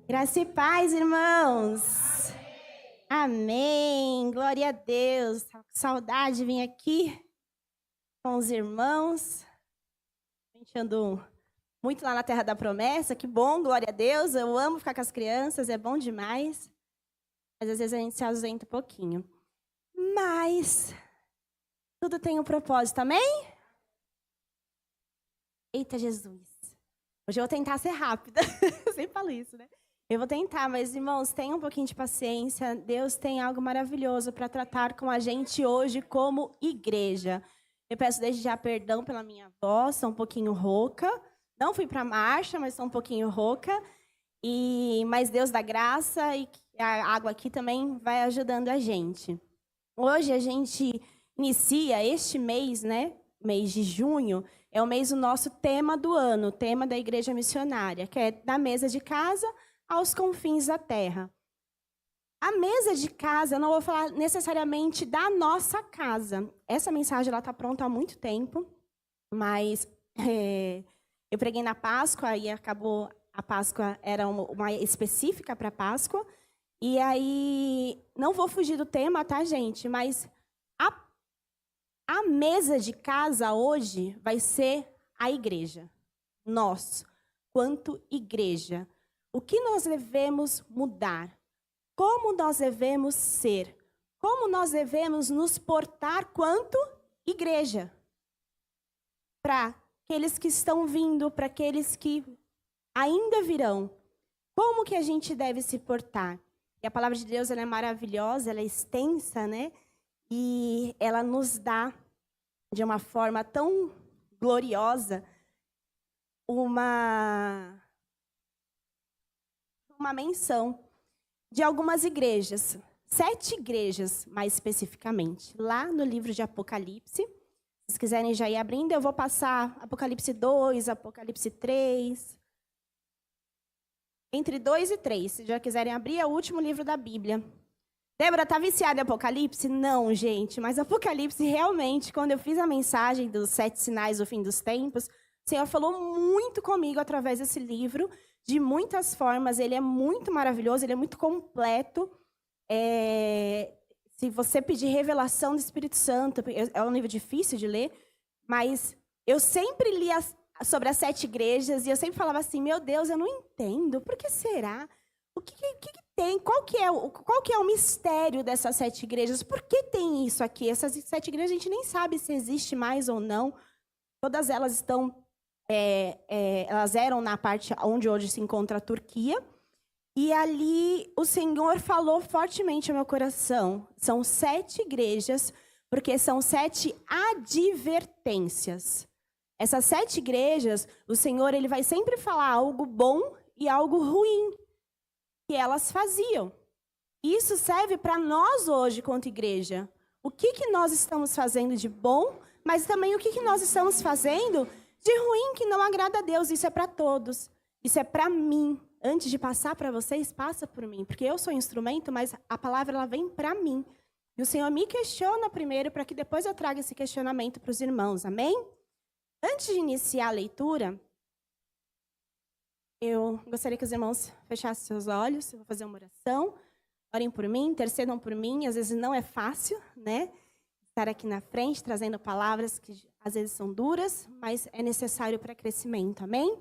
Graça e paz, irmãos. Amém. Glória a Deus. Tava com saudade de vir aqui com os irmãos. A gente andou muito lá na Terra da Promessa. Que bom, glória a Deus. Eu amo ficar com as crianças, é bom demais. Mas às vezes a gente se ausenta um pouquinho. Mas tudo tem um propósito, amém? Eita, Jesus. Hoje eu vou tentar ser rápida. Eu sempre falo isso, né? Eu vou tentar, mas, irmãos, tenham um pouquinho de paciência. Deus tem algo maravilhoso para tratar com a gente hoje como igreja. Eu peço desde já perdão pela minha voz, sou um pouquinho rouca. Não fui para a marcha, mas sou um pouquinho rouca. Mas Deus dá graça e a água aqui também vai ajudando a gente. Hoje a gente inicia este mês, né? Mês de junho, é o mês do nosso tema do ano, o tema da Igreja Missionária, que é da mesa de casa aos confins da terra. A mesa de casa, eu não vou falar necessariamente da nossa casa. Essa mensagem está pronta há muito tempo, mas eu preguei na Páscoa e acabou, a Páscoa era uma específica para a Páscoa. E aí, não vou fugir do tema, tá, gente? Mas a mesa de casa hoje vai ser a igreja. Nós, quanto igreja. O que nós devemos mudar? Como nós devemos ser? Como nós devemos nos portar quanto igreja? Para aqueles que estão vindo, para aqueles que ainda virão. Como que a gente deve se portar? E a palavra de Deus ela é maravilhosa, ela é extensa, né? E ela nos dá, de uma forma tão gloriosa, uma menção de algumas igrejas. 7 igrejas, mais especificamente. Lá no livro de Apocalipse. Se vocês quiserem já ir abrindo, eu vou passar Apocalipse 2, Apocalipse 3. Entre 2 e 3. Se já quiserem abrir, é o último livro da Bíblia. Débora, tá viciada em Apocalipse? Não, gente. Mas Apocalipse, realmente, quando eu fiz a mensagem dos 7 sinais do fim dos tempos, o Senhor falou muito comigo através desse livro, de muitas formas. Ele é muito maravilhoso, ele é muito completo. Se você pedir revelação do Espírito Santo, é um livro difícil de ler, mas eu sempre li sobre as 7 igrejas e eu sempre falava assim, meu Deus, eu não entendo, por que será? O que tem? Qual que é o mistério dessas 7 igrejas? Por que tem isso aqui? Essas 7 igrejas a gente nem sabe se existe mais ou não. Todas elas estão, elas eram na parte onde hoje se encontra a Turquia. E ali o Senhor falou fortemente ao meu coração. São 7 igrejas, porque são 7 advertências. Essas 7 igrejas, o Senhor ele vai sempre falar algo bom e algo ruim que elas faziam. Isso serve para nós hoje, quanto igreja. O que nós estamos fazendo de bom, mas também o que nós estamos fazendo de ruim que não agrada a Deus. Isso é para todos. Isso é para mim. Antes de passar para vocês, passa por mim. Porque eu sou instrumento, mas a palavra ela vem para mim. E o Senhor me questiona primeiro, para que depois eu traga esse questionamento para os irmãos. Amém? Antes de iniciar a leitura, eu gostaria que os irmãos fechassem seus olhos. Eu vou fazer uma oração. Orem por mim, intercedam por mim. Às vezes não é fácil, né? Estar aqui na frente, trazendo palavras que às vezes são duras, mas é necessário para crescimento. Amém?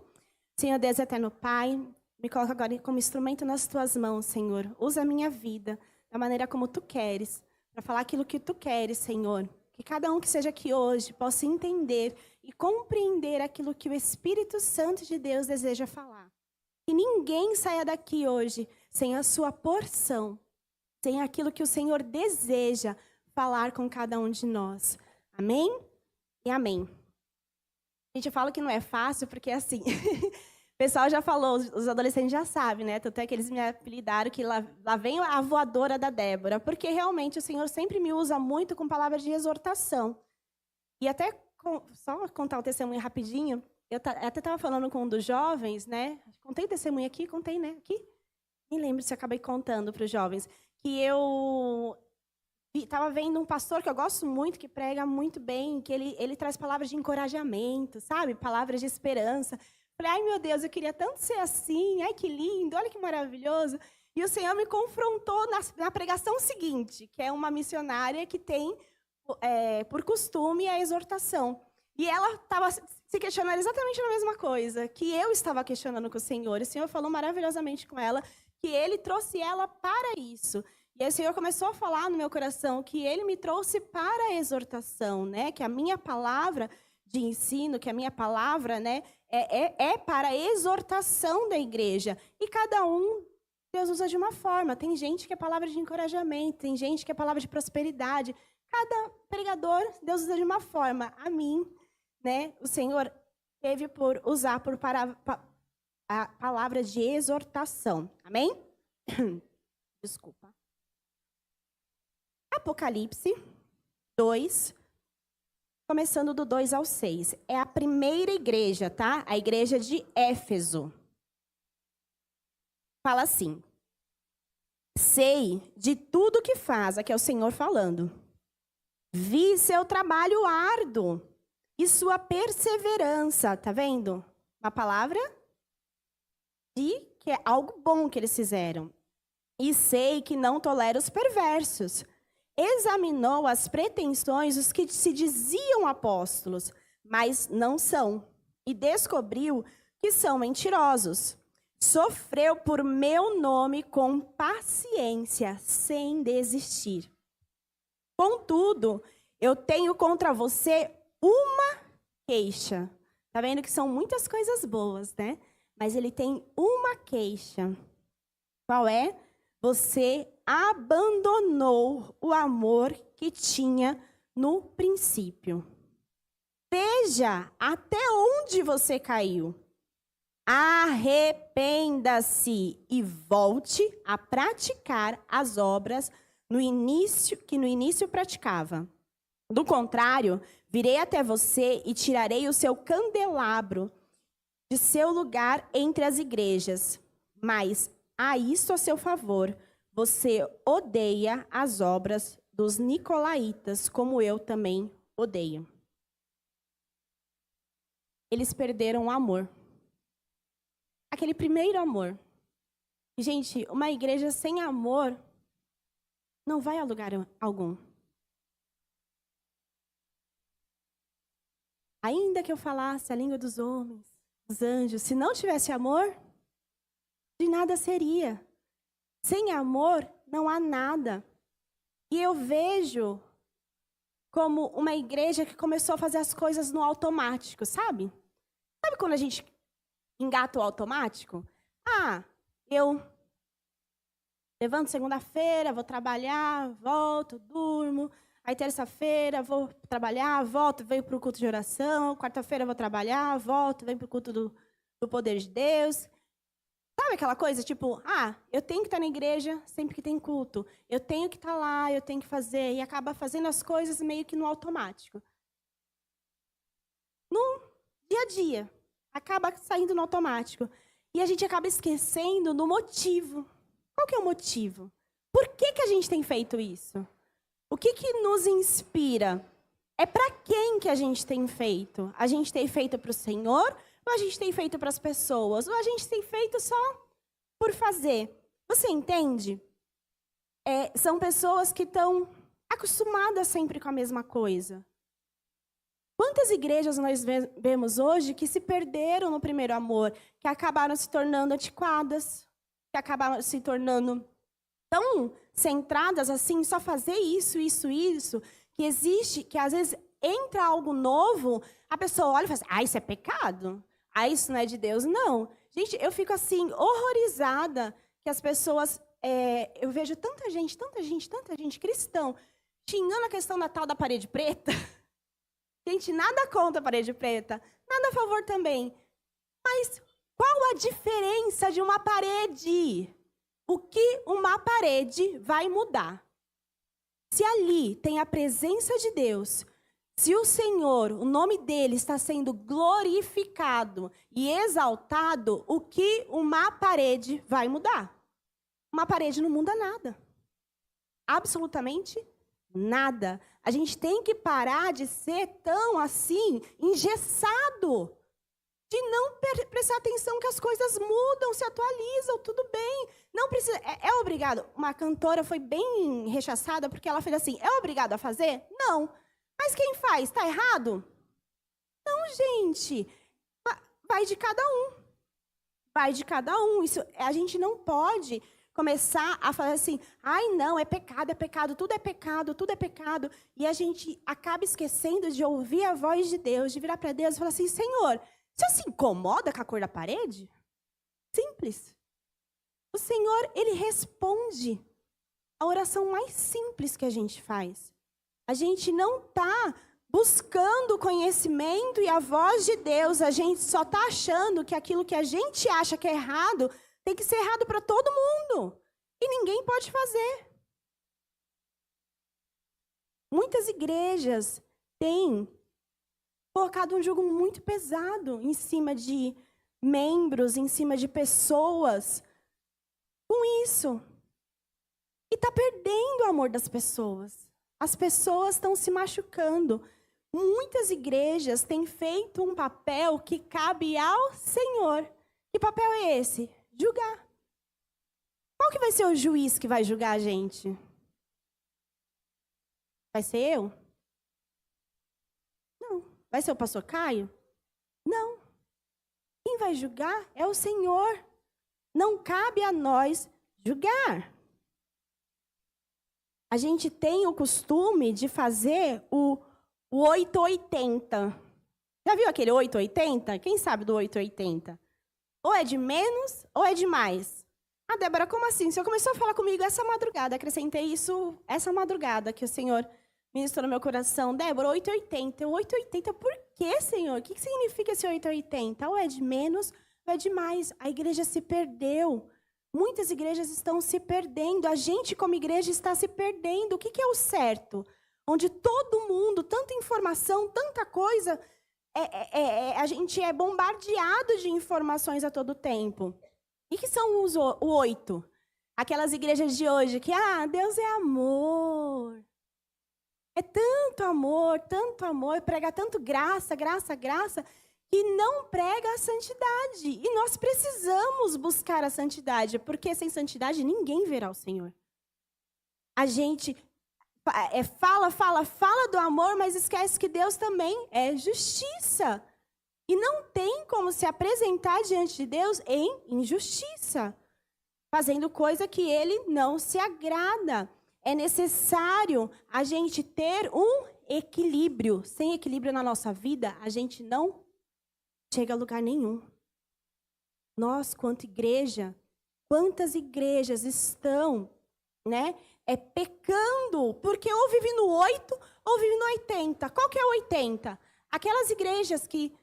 Senhor Deus eterno Pai, me coloca agora como instrumento nas tuas mãos, Senhor. Usa a minha vida da maneira como tu queres, para falar aquilo que tu queres, Senhor. Que cada um que seja aqui hoje possa entender e compreender aquilo que o Espírito Santo de Deus deseja falar. Que ninguém saia daqui hoje sem a sua porção, sem aquilo que o Senhor deseja falar com cada um de nós. Amém? E amém. Gente, eu falo que não é fácil porque assim, o pessoal já falou, os adolescentes já sabem, né? Tanto é que eles me apelidaram que lá vem a voadora da Débora, porque realmente o Senhor sempre me usa muito com palavras de exortação. E até, só contar o testemunho rapidinho, eu até estava falando com um dos jovens, né? Contei testemunho aqui? Contei, né? Aqui? Nem lembro se eu acabei contando para os jovens. Que eu estava vendo um pastor que eu gosto muito, que prega muito bem, que ele traz palavras de encorajamento, sabe? Palavras de esperança. Falei, ai meu Deus, eu queria tanto ser assim, ai que lindo, olha que maravilhoso. E o Senhor me confrontou na pregação seguinte, que é uma missionária que tem por costume a exortação. E ela estava se questionando exatamente a mesma coisa que eu estava questionando com o Senhor. O Senhor falou maravilhosamente com ela que Ele trouxe ela para isso. E aí o Senhor começou a falar no meu coração que Ele me trouxe para a exortação, né? Que a minha palavra de ensino, que a minha palavra, né, é para a exortação da igreja. E cada um, Deus usa de uma forma. Tem gente que é palavra de encorajamento, tem gente que é palavra de prosperidade. Cada pregador, Deus usa de uma forma. A mim, né, o Senhor teve por usar a palavra de exortação. Amém? Desculpa. Apocalipse 2, começando do 2 ao 6. É a primeira igreja, tá? A igreja de Éfeso. Fala assim: sei de tudo que faz, aqui é o Senhor falando. Vi seu trabalho árduo e sua perseverança, tá vendo? Uma palavra de que é algo bom que eles fizeram. E sei que não tolera os perversos. Examinou as pretensões dos que se diziam apóstolos, mas não são, e descobriu que são mentirosos. Sofreu por meu nome com paciência, sem desistir. Contudo, eu tenho contra você uma queixa. Tá vendo que são muitas coisas boas, né? Mas ele tem uma queixa. Qual é? Você abandonou o amor que tinha no princípio. Veja até onde você caiu. Arrependa-se e volte a praticar as obras que no início praticava. Do contrário, virei até você e tirarei o seu candelabro de seu lugar entre as igrejas. Mas há isso a seu favor: você odeia as obras dos nicolaítas, como eu também odeio. Eles perderam o amor. Aquele primeiro amor. E, gente, uma igreja sem amor não vai a lugar algum. Ainda que eu falasse a língua dos homens, dos anjos, se não tivesse amor, de nada seria. Sem amor, não há nada. E eu vejo como uma igreja que começou a fazer as coisas no automático, sabe? Sabe quando a gente engata o automático? Eu levanto segunda-feira, vou trabalhar, volto, durmo. Aí terça-feira vou trabalhar, volto, venho para o culto de oração. Quarta-feira vou trabalhar, volto, venho para o culto do poder de Deus. Sabe aquela coisa, tipo, eu tenho que estar na igreja sempre que tem culto. Eu tenho que estar lá, eu tenho que fazer. E acaba fazendo as coisas meio que no automático. No dia a dia. Acaba saindo no automático. E a gente acaba esquecendo do motivo. Qual que é o motivo? Por que a gente tem feito isso? O que nos inspira? É para quem que a gente tem feito? A gente tem feito para o Senhor? Ou a gente tem feito para as pessoas? Ou a gente tem feito só por fazer? Você entende? São pessoas que estão acostumadas sempre com a mesma coisa. Quantas igrejas nós vemos hoje que se perderam no primeiro amor, que acabaram se tornando antiquadas, que acabaram se tornando tão centradas assim, só fazer isso, que às vezes entra algo novo, a pessoa olha e fala assim, isso é pecado? Isso não é de Deus? Não. Gente, eu fico assim, horrorizada que as pessoas, eu vejo tanta gente cristão, xingando a questão da tal da parede preta. Gente, nada contra a parede preta, nada a favor também. Mas qual a diferença de uma parede? O que uma parede vai mudar? Se ali tem a presença de Deus, se o Senhor, o nome dele está sendo glorificado e exaltado, o que uma parede vai mudar? Uma parede não muda nada. Absolutamente nada. A gente tem que parar de ser tão assim, engessado. de não prestar atenção que as coisas mudam, se atualizam, tudo bem. Não precisa, é obrigado. Uma cantora foi bem rechaçada porque ela fez assim, é obrigado a fazer? Não. Mas quem faz? Está errado? Não, gente. Vai de cada um. Vai de cada um. Isso, a gente não pode começar a falar assim, ai não, é pecado, tudo é pecado, tudo é pecado. E a gente acaba esquecendo de ouvir a voz de Deus, de virar para Deus e falar assim, Senhor, você se incomoda com a cor da parede? Simples. O Senhor, Ele responde a oração mais simples que a gente faz. A gente não está buscando o conhecimento e a voz de Deus, a gente só está achando que aquilo que a gente acha que é errado tem que ser errado para todo mundo. E ninguém pode fazer. Muitas igrejas têm colocado um jugo muito pesado em cima de membros, em cima de pessoas, com isso. E está perdendo o amor das pessoas. As pessoas estão se machucando. Muitas igrejas têm feito um papel que cabe ao Senhor. Que papel é esse? Julgar. Qual que vai ser o juiz que vai julgar a gente? Vai ser eu? Não. Vai ser o pastor Caio? Não. Quem vai julgar é o Senhor. Não cabe a nós julgar. A gente tem o costume de fazer o 880. Já viu aquele 880? Quem sabe do 880? Ou é de menos ou é de mais. Ah, Débora, como assim? O Senhor começou a falar comigo essa madrugada. Acrescentei isso essa madrugada que o Senhor ministrou no meu coração. Débora, 880. 880 por quê, Senhor? O que significa esse 880? Ou é de menos ou é de mais. A igreja se perdeu. Muitas igrejas estão se perdendo. A gente, como igreja, está se perdendo. O que é o certo? Onde todo mundo, tanta informação, tanta coisa, a gente é bombardeado de informações a todo tempo. E que são o 8? Aquelas igrejas de hoje que, Deus é amor. É tanto amor, prega tanto graça, graça, graça, que não prega a santidade. E nós precisamos buscar a santidade, porque sem santidade ninguém verá o Senhor. A gente fala do amor, mas esquece que Deus também é justiça. E não tem como se apresentar diante de Deus em injustiça, fazendo coisa que Ele não se agrada. É necessário a gente ter um equilíbrio. Sem equilíbrio na nossa vida, a gente não chega a lugar nenhum. Nós, quanto igreja, quantas igrejas estão, pecando, porque ou vive no 8 ou vive no 80. Qual que é o 80? Aquelas igrejas que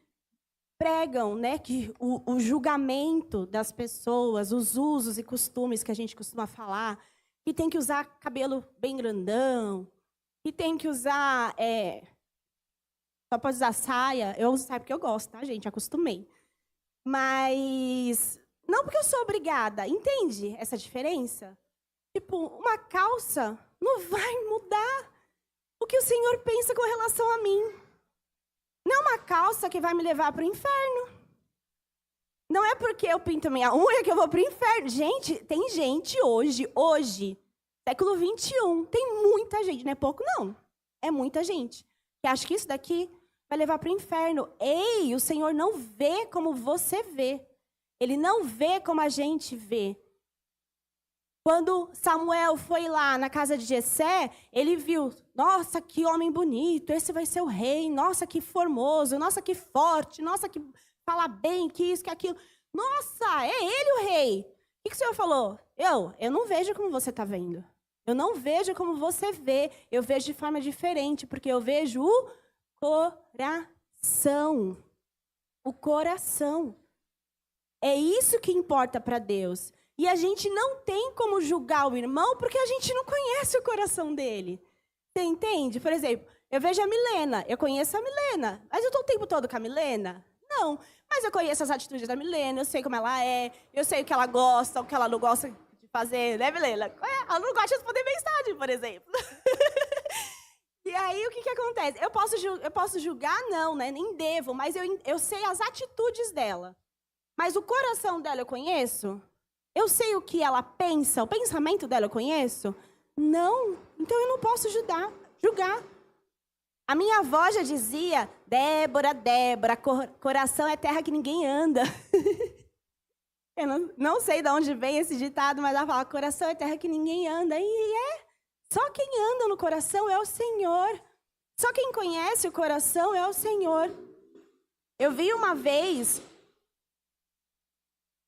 pregam, que o julgamento das pessoas, os usos e costumes que a gente costuma falar, que tem que usar cabelo bem grandão, que tem que usar, só pode usar saia. Eu uso saia porque eu gosto, tá, gente? Acostumei. Mas não porque eu sou obrigada. Entende essa diferença? Tipo, uma calça não vai mudar o que o Senhor pensa com relação a mim. Não é uma calça que vai me levar para o inferno. Não é porque eu pinto minha unha que eu vou para o inferno. Gente, tem gente hoje, século 21, tem muita gente, não é pouco não. É muita gente que acha que isso daqui vai levar para o inferno. Ei, o Senhor não vê como você vê. Ele não vê como a gente vê. Quando Samuel foi lá na casa de Jessé, ele viu, nossa, que homem bonito, esse vai ser o rei, nossa, que formoso, nossa, que forte, nossa, que fala bem, que isso, que aquilo. Nossa, é ele o rei. O que o Senhor falou? Eu não vejo como você está vendo. Eu não vejo como você vê. Eu vejo de forma diferente, porque eu vejo o coração. O coração. É isso que importa para Deus. E a gente não tem como julgar o irmão porque a gente não conhece o coração dele. Você entende? Por exemplo, eu vejo a Milena, eu conheço a Milena, mas eu estou o tempo todo com a Milena? Não, mas eu conheço as atitudes da Milena, eu sei como ela é, eu sei o que ela gosta, o que ela não gosta de fazer, né, Milena? Ela não gosta de responder mensagem, por exemplo. E aí, o que acontece? Eu posso julgar? Não, né? Nem devo, mas eu sei as atitudes dela. Mas o coração dela eu conheço? Eu sei o que ela pensa, o pensamento dela eu conheço? Não, então eu não posso julgar. A minha avó já dizia, Débora, Débora, coração é terra que ninguém anda. Eu não sei de onde vem esse ditado, mas ela fala, coração é terra que ninguém anda. E só quem anda no coração é o Senhor. Só quem conhece o coração é o Senhor. Eu vi uma vez,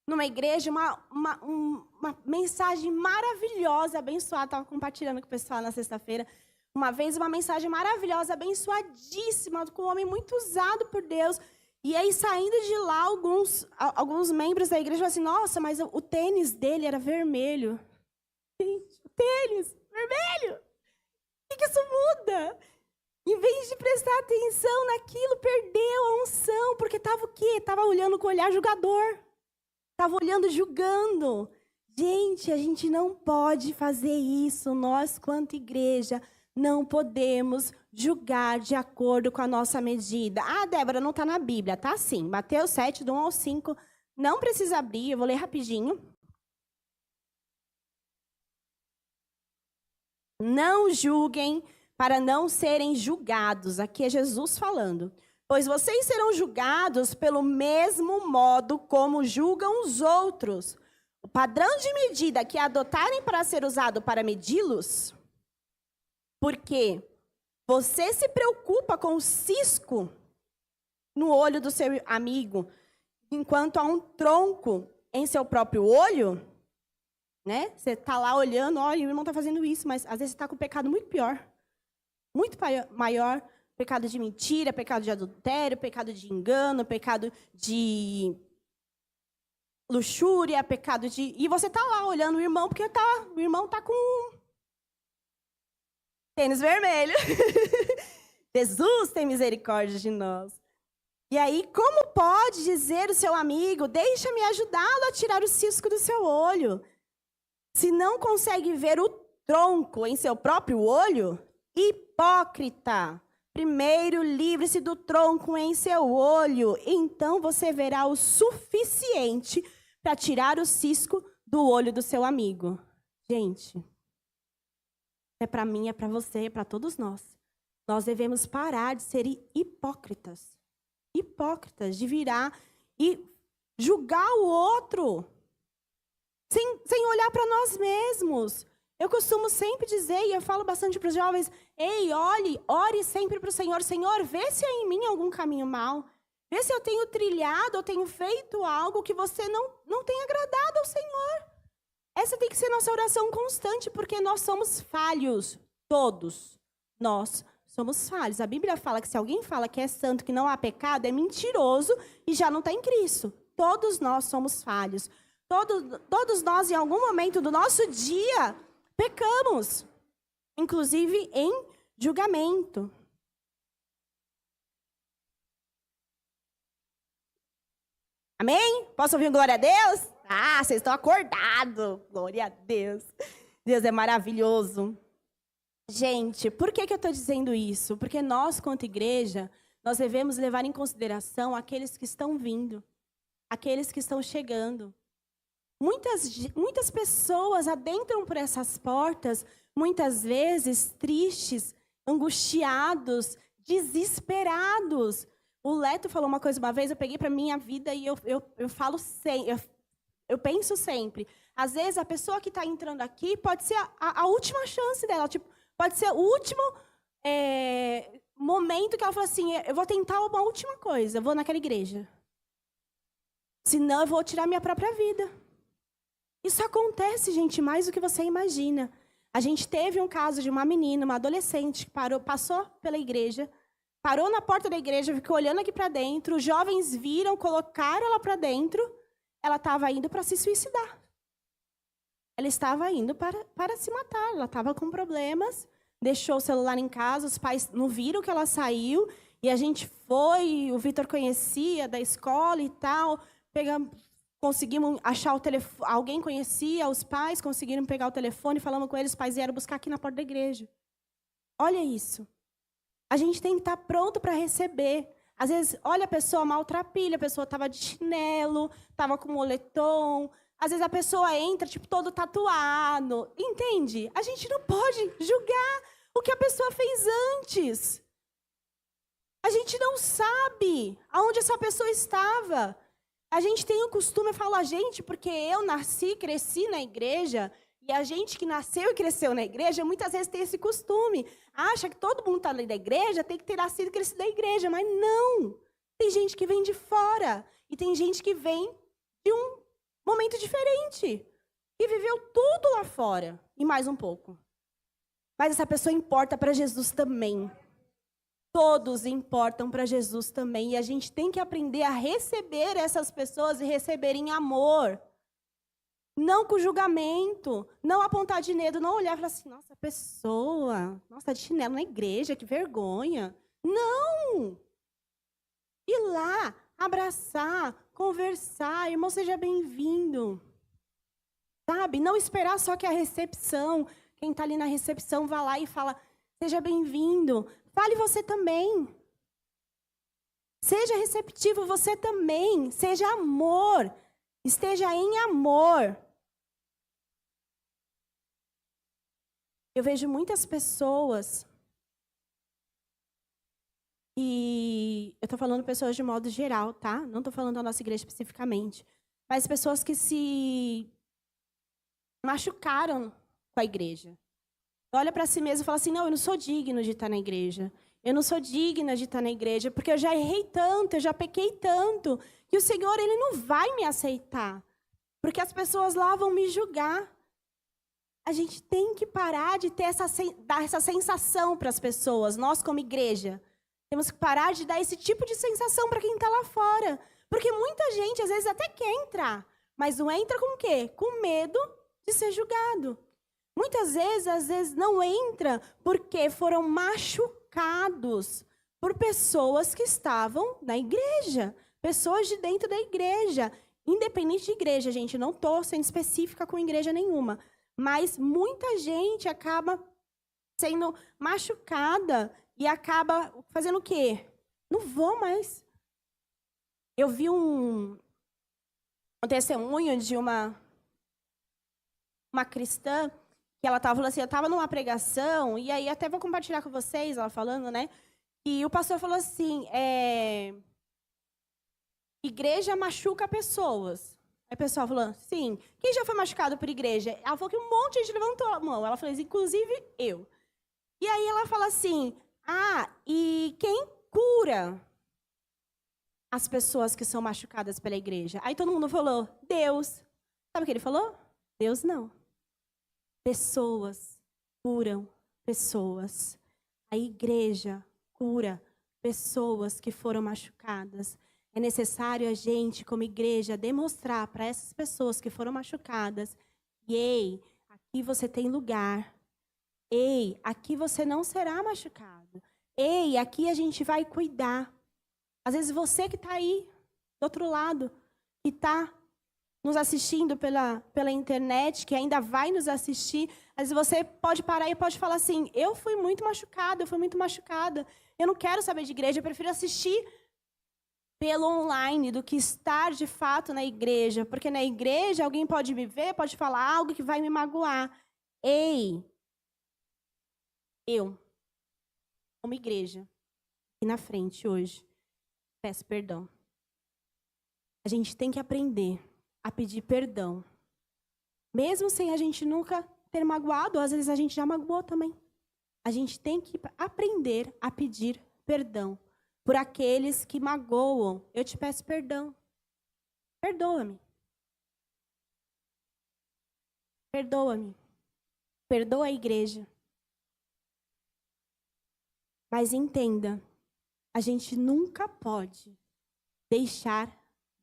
numa igreja, uma mensagem maravilhosa, abençoada. Estava compartilhando com o pessoal na sexta-feira. Uma vez, uma mensagem maravilhosa, abençoadíssima, com um homem muito usado por Deus. E aí, saindo de lá, alguns membros da igreja falaram assim, nossa, mas o tênis dele era vermelho. Gente, o tênis vermelho. O que isso muda? Em vez de prestar atenção naquilo, perdeu a unção, porque estava o quê? Estava olhando com o olhar julgador. Estava olhando, julgando. Gente, a gente não pode fazer isso. Nós, quanto igreja, não podemos julgar de acordo com a nossa medida. Ah, Débora, não está na Bíblia. Tá sim. Mateus 7, do 1 ao 5. Não precisa abrir, eu vou ler rapidinho. Não julguem para não serem julgados. Aqui é Jesus falando. Pois vocês serão julgados pelo mesmo modo como julgam os outros. O padrão de medida que adotarem para ser usado para medi-los, porque você se preocupa com o cisco no olho do seu amigo, enquanto há um tronco em seu próprio olho, né? Você está lá olhando, olha, o irmão está fazendo isso, mas às vezes você está com um pecado muito pior, muito maior, pecado de mentira, pecado de adultério, pecado de engano, pecado de luxúria, pecado de... E você está lá olhando o irmão, porque o irmão está com tênis vermelho. Jesus tem misericórdia de nós. E aí, como pode dizer o seu amigo, deixa-me ajudá-lo a tirar o cisco do seu olho? Se não consegue ver o tronco em seu próprio olho, hipócrita. Primeiro, livre-se do tronco em seu olho, então você verá o suficiente para tirar o cisco do olho do seu amigo. Gente, é para mim, é para você, é para todos nós. Nós devemos parar de ser hipócritas. Hipócritas, de virar e julgar o outro, sem olhar para nós mesmos. Eu costumo sempre dizer, e eu falo bastante para os jovens, ei, ore sempre para o Senhor. Senhor, vê se há em mim algum caminho mau. Vê se eu tenho trilhado, eu tenho feito algo que você não tem agradado ao Senhor. Essa tem que ser nossa oração constante, porque nós somos falhos. Todos nós somos falhos. A Bíblia fala que se alguém fala que é santo, que não há pecado, é mentiroso e já não está em Cristo. Todos nós somos falhos. Todos nós, em algum momento do nosso dia, pecamos, inclusive em julgamento. Amém? Posso ouvir um glória a Deus? Ah, vocês estão acordados. Glória a Deus. Deus é maravilhoso. Gente, por que eu estou dizendo isso? Porque nós, quanto igreja, nós devemos levar em consideração aqueles que estão vindo, aqueles que estão chegando. Muitas pessoas adentram por essas portas, muitas vezes tristes, angustiados, desesperados. O Leto falou uma coisa uma vez, eu peguei para minha vida e eu falo sempre, eu penso sempre. Às vezes a pessoa que está entrando aqui pode ser a última chance dela, tipo, pode ser o último momento que ela fala assim, eu vou tentar uma última coisa, eu vou naquela igreja. Senão eu vou tirar minha própria vida. Isso acontece, gente, mais do que você imagina. A gente teve um caso de uma menina, uma adolescente, que passou pela igreja, parou na porta da igreja, ficou olhando aqui para dentro, os jovens viram, colocaram ela para dentro, ela estava indo para se suicidar. Ela estava indo para se matar, ela estava com problemas, deixou o celular em casa, os pais não viram que ela saiu, e a gente foi, o Vitor conhecia da escola e tal, conseguimos achar o telefone, alguém conhecia os pais, conseguiram pegar o telefone, falamos com eles, os pais vieram buscar aqui na porta da igreja. Olha isso. A gente tem que estar pronto para receber. Às vezes, olha a pessoa maltrapilha, a pessoa estava de chinelo, estava com moletom. Às vezes a pessoa entra, tipo, todo tatuado. Entende? A gente não pode julgar o que a pessoa fez antes. A gente não sabe aonde essa pessoa estava. A gente tem o costume, eu falo a gente, porque eu nasci, cresci na igreja, e a gente que nasceu e cresceu na igreja, muitas vezes tem esse costume. Acha que todo mundo está ali da igreja, tem que ter nascido e crescido da igreja, mas não. Tem gente que vem de fora, e tem gente que vem de um momento diferente, e viveu tudo lá fora, e mais um pouco. Mas essa pessoa importa para Jesus também. Todos importam para Jesus também. E a gente tem que aprender a receber essas pessoas e receber em amor. Não com julgamento. Não apontar de dedo, não olhar e falar assim, nossa, pessoa, nossa, de chinelo na igreja, que vergonha. Não! Ir lá, abraçar, conversar. Irmão, seja bem-vindo. Sabe? Não esperar só que a recepção, quem está ali na recepção, vá lá e fala, seja bem-vindo. Fale você também. Seja receptivo você também. Seja amor. Esteja em amor. Eu vejo muitas pessoas, e eu estou falando pessoas de modo geral, tá? Não estou falando da nossa igreja especificamente. Mas pessoas que se machucaram com a igreja. Olha para si mesmo e fala assim, não, eu não sou digno de estar na igreja. Eu não sou digna de estar na igreja, porque eu já errei tanto, eu já pequei tanto, que o Senhor, Ele não vai me aceitar. Porque as pessoas lá vão me julgar. A gente tem que parar de ter dar essa sensação para as pessoas, nós como igreja. Temos que parar de dar esse tipo de sensação para quem está lá fora. Porque muita gente, às vezes, até quer entrar, mas não entra com o quê? Com medo de ser julgado. Muitas vezes, às vezes, não entra porque foram machucados por pessoas que estavam na igreja. Pessoas de dentro da igreja. Independente de igreja, gente, não estou sendo específica com igreja nenhuma. Mas muita gente acaba sendo machucada e acaba fazendo o quê? Não vou mais. Eu vi um testemunho de uma cristã, que ela estava falando assim, eu estava numa pregação, e aí até vou compartilhar com vocês, ela falando, né? E o pastor falou assim, igreja machuca pessoas. Aí o pessoal falou, sim, quem já foi machucado por igreja? Ela falou que um monte de gente levantou a mão. Ela falou, inclusive eu. E aí ela fala assim, e quem cura as pessoas que são machucadas pela igreja? Aí todo mundo falou, Deus. Sabe o que ele falou? Deus não. Pessoas curam pessoas. A igreja cura pessoas que foram machucadas. É necessário a gente, como igreja, demonstrar para essas pessoas que foram machucadas, ei, aqui você tem lugar. Ei, aqui você não será machucado. Ei, aqui a gente vai cuidar. Às vezes você que está aí, do outro lado, que está nos assistindo pela internet, que ainda vai nos assistir, às vezes você pode parar e pode falar assim, eu fui muito machucada, eu não quero saber de igreja, eu prefiro assistir pelo online do que estar de fato na igreja, porque na igreja alguém pode me ver, pode falar algo que vai me magoar. Ei, eu, como igreja, aqui na frente hoje, peço perdão. A gente tem que aprender a pedir perdão. Mesmo sem a gente nunca ter magoado, às vezes a gente já magoou também. A gente tem que aprender a pedir perdão por aqueles que magoam. Eu te peço perdão. Perdoa-me. Perdoa-me. Perdoa a igreja. Mas entenda, a gente nunca pode deixar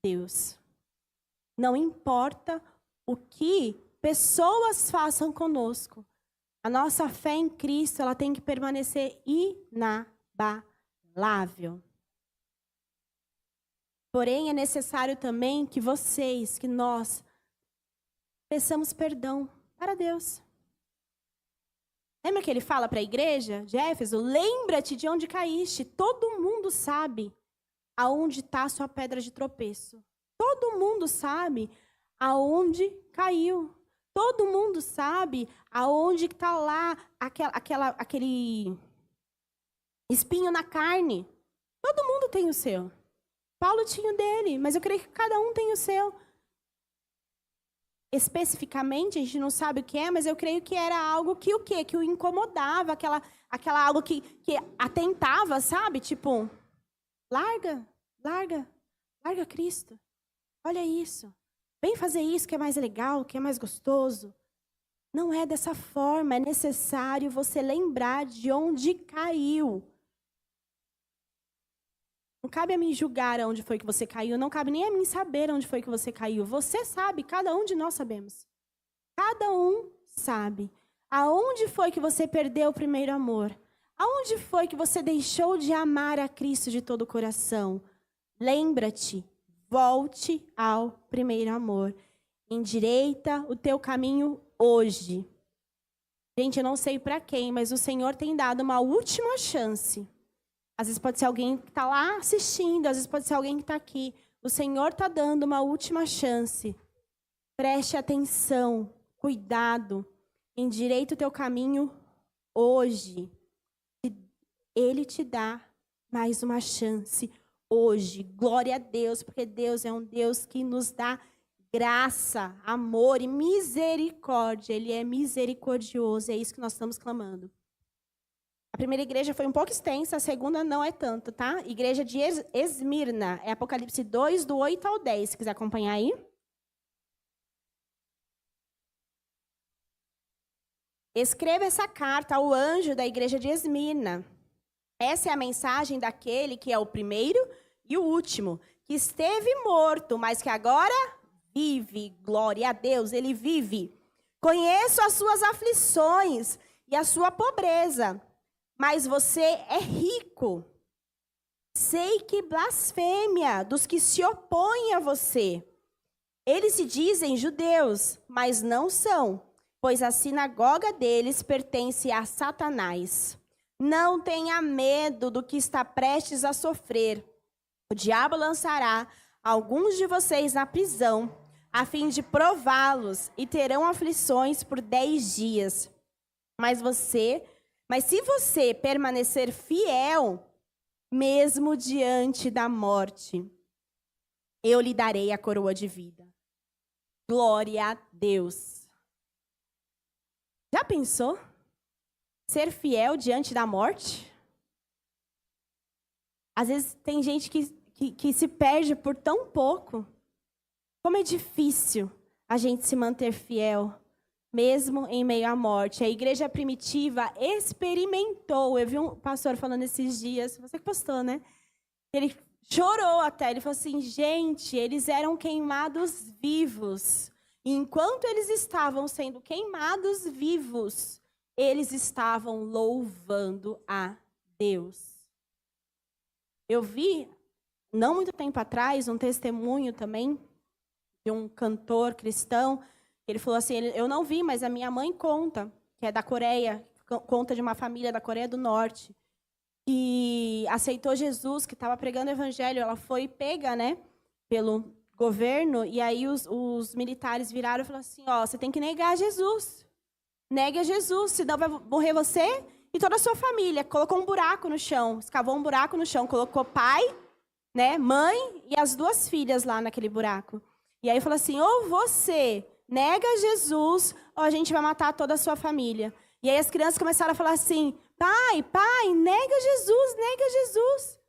Deus. Não importa o que pessoas façam conosco. A nossa fé em Cristo, ela tem que permanecer inabalável. Porém, é necessário também que nós, peçamos perdão para Deus. Lembra que ele fala para a igreja de Éfeso? Lembra-te de onde caíste. Todo mundo sabe aonde está a sua pedra de tropeço. Todo mundo sabe aonde caiu. Todo mundo sabe aonde está lá aquele espinho na carne. Todo mundo tem o seu. Paulo tinha o dele, mas eu creio que cada um tem o seu. Especificamente, a gente não sabe o que é, mas eu creio que era algo que o quê? Que o incomodava, aquela algo que atentava, sabe? Tipo, larga Cristo. Olha isso. Vem fazer isso que é mais legal, que é mais gostoso. Não é dessa forma, é necessário você lembrar de onde caiu. Não cabe a mim julgar onde foi que você caiu, não cabe nem a mim saber onde foi que você caiu. Você sabe, cada um de nós sabemos. Cada um sabe. Aonde foi que você perdeu o primeiro amor? Aonde foi que você deixou de amar a Cristo de todo o coração? Lembra-te, volte ao primeiro amor. Endireita o teu caminho hoje. Gente, eu não sei para quem, mas o Senhor tem dado uma última chance. Às vezes pode ser alguém que está lá assistindo, às vezes pode ser alguém que está aqui. O Senhor está dando uma última chance. Preste atenção, cuidado. Endireita o teu caminho hoje. Ele te dá mais uma chance hoje. Glória a Deus, porque Deus é um Deus que nos dá graça, amor e misericórdia. Ele é misericordioso, é isso que nós estamos clamando. A primeira igreja foi um pouco extensa, a segunda não é tanto, tá? Igreja de Esmirna, é Apocalipse 2, do 8 ao 10, se quiser acompanhar aí. Escreva essa carta ao anjo da igreja de Esmirna. Essa é a mensagem daquele que é o primeiro e o último, que esteve morto, mas que agora vive. Glória a Deus, ele vive. Conheço as suas aflições e a sua pobreza, mas você é rico. Sei que blasfêmia dos que se opõem a você. Eles se dizem judeus, mas não são, pois a sinagoga deles pertence a Satanás. Não tenha medo do que está prestes a sofrer. O diabo lançará alguns de vocês na prisão, a fim de prová-los, e terão aflições por 10 dias. Mas se você permanecer fiel, mesmo diante da morte, eu lhe darei a coroa de vida. Glória a Deus. Já pensou? Ser fiel diante da morte? Às vezes tem gente que se perde por tão pouco. Como é difícil a gente se manter fiel, mesmo em meio à morte. A igreja primitiva experimentou. Eu vi um pastor falando esses dias, você que postou, né? Ele chorou até, ele falou assim, gente, eles eram queimados vivos. E enquanto eles estavam sendo queimados vivos, eles estavam louvando a Deus. Eu vi, não muito tempo atrás, um testemunho também de um cantor cristão. Ele falou assim, eu não vi, mas a minha mãe conta, que é da Coreia, conta de uma família da Coreia do Norte, que aceitou Jesus, que estava pregando o evangelho. Ela foi pega, né, pelo governo, e aí os militares viraram e falaram assim, você tem que negar Jesus. Negue a Jesus, senão vai morrer você e toda a sua família. Colocou um buraco no chão, escavou um buraco no chão, colocou pai, né, mãe e as 2 filhas lá naquele buraco. E aí falou assim, ou você nega Jesus, ou a gente vai matar toda a sua família. E aí as crianças começaram a falar assim, pai, nega Jesus.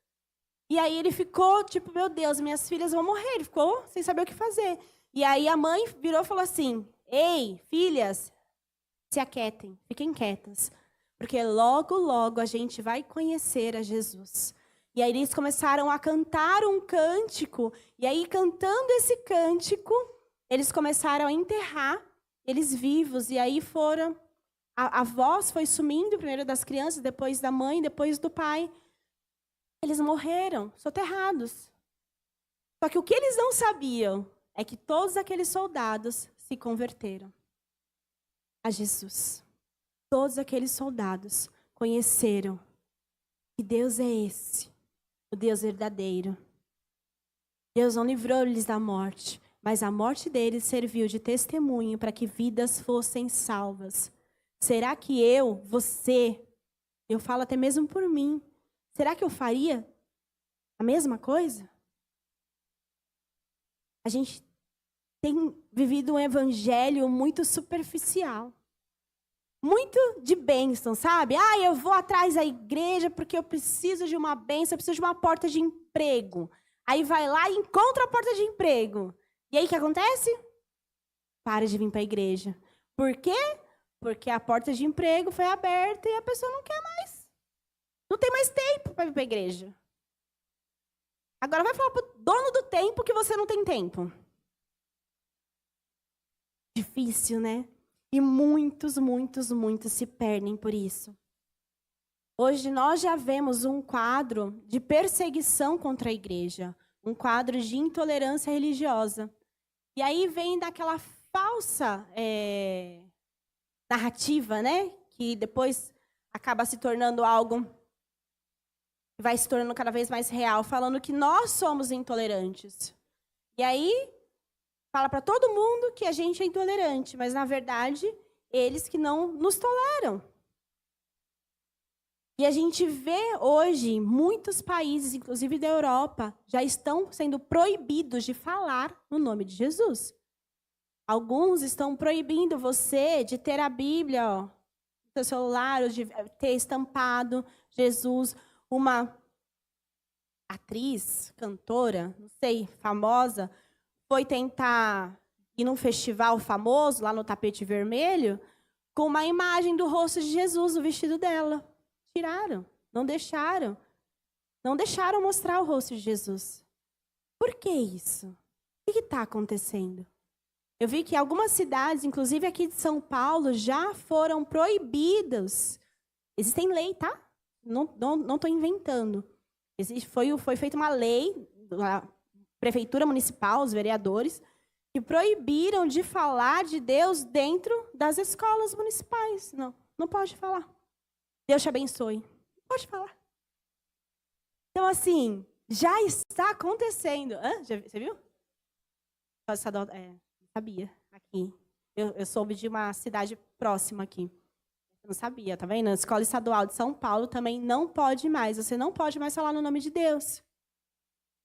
E aí ele ficou, tipo, meu Deus, minhas filhas vão morrer. Ele ficou sem saber o que fazer. E aí a mãe virou e falou assim, ei, filhas, se aquietem, fiquem quietas. Porque logo, logo a gente vai conhecer a Jesus. E aí eles começaram a cantar um cântico. E aí, cantando esse cântico, eles começaram a enterrar eles vivos. E aí foram... A voz foi sumindo, primeiro das crianças, depois da mãe, depois do pai. Eles morreram, soterrados. Só que o que eles não sabiam é que todos aqueles soldados se converteram a Jesus. todos aqueles soldados conheceram que Deus é esse, o Deus verdadeiro. Deus não livrou-lhes da morte, mas a morte deles serviu de testemunho para que vidas fossem salvas. Será que eu falo até mesmo por mim, será que eu faria a mesma coisa? A gente tem vivido um evangelho muito superficial. Muito de bênção, sabe? Eu vou atrás da igreja porque eu preciso de uma bênção, eu preciso de uma porta de emprego. Aí vai lá e encontra a porta de emprego. E aí o que acontece? Para de vir para a igreja. Por quê? Porque a porta de emprego foi aberta e a pessoa não quer mais. Não tem mais tempo para vir para a igreja. Agora vai falar para o dono do tempo que você não tem tempo. Difícil, né? E muitos se perdem por isso. Hoje nós já vemos um quadro de perseguição contra a igreja. Um quadro de intolerância religiosa. E aí vem daquela falsa narrativa, né? Que depois acaba se tornando algo que vai se tornando cada vez mais real, falando que nós somos intolerantes. E aí fala para todo mundo que a gente é intolerante, mas na verdade, eles que não nos toleram. E a gente vê hoje muitos países, inclusive da Europa, já estão sendo proibidos de falar no nome de Jesus. Alguns estão proibindo você de ter a Bíblia no seu celular, ou de ter estampado Jesus. Uma atriz, cantora, não sei, famosa, foi tentar ir num festival famoso, lá no tapete vermelho, com uma imagem do rosto de Jesus no vestido dela. Tiraram, não deixaram mostrar o rosto de Jesus. Por que isso? O que está acontecendo? Eu vi que algumas cidades, inclusive aqui de São Paulo, já foram proibidas. Existem lei, tá? Não estou inventando. Foi feita uma lei, a prefeitura municipal, os vereadores, que proibiram de falar de Deus dentro das escolas municipais. Não pode falar. Deus te abençoe. Pode falar. Então, assim, já está acontecendo. Você viu? Sabia. Aqui. Eu soube de uma cidade próxima aqui. Eu não sabia, tá vendo? A Escola Estadual de São Paulo também não pode mais. Você não pode mais falar no nome de Deus.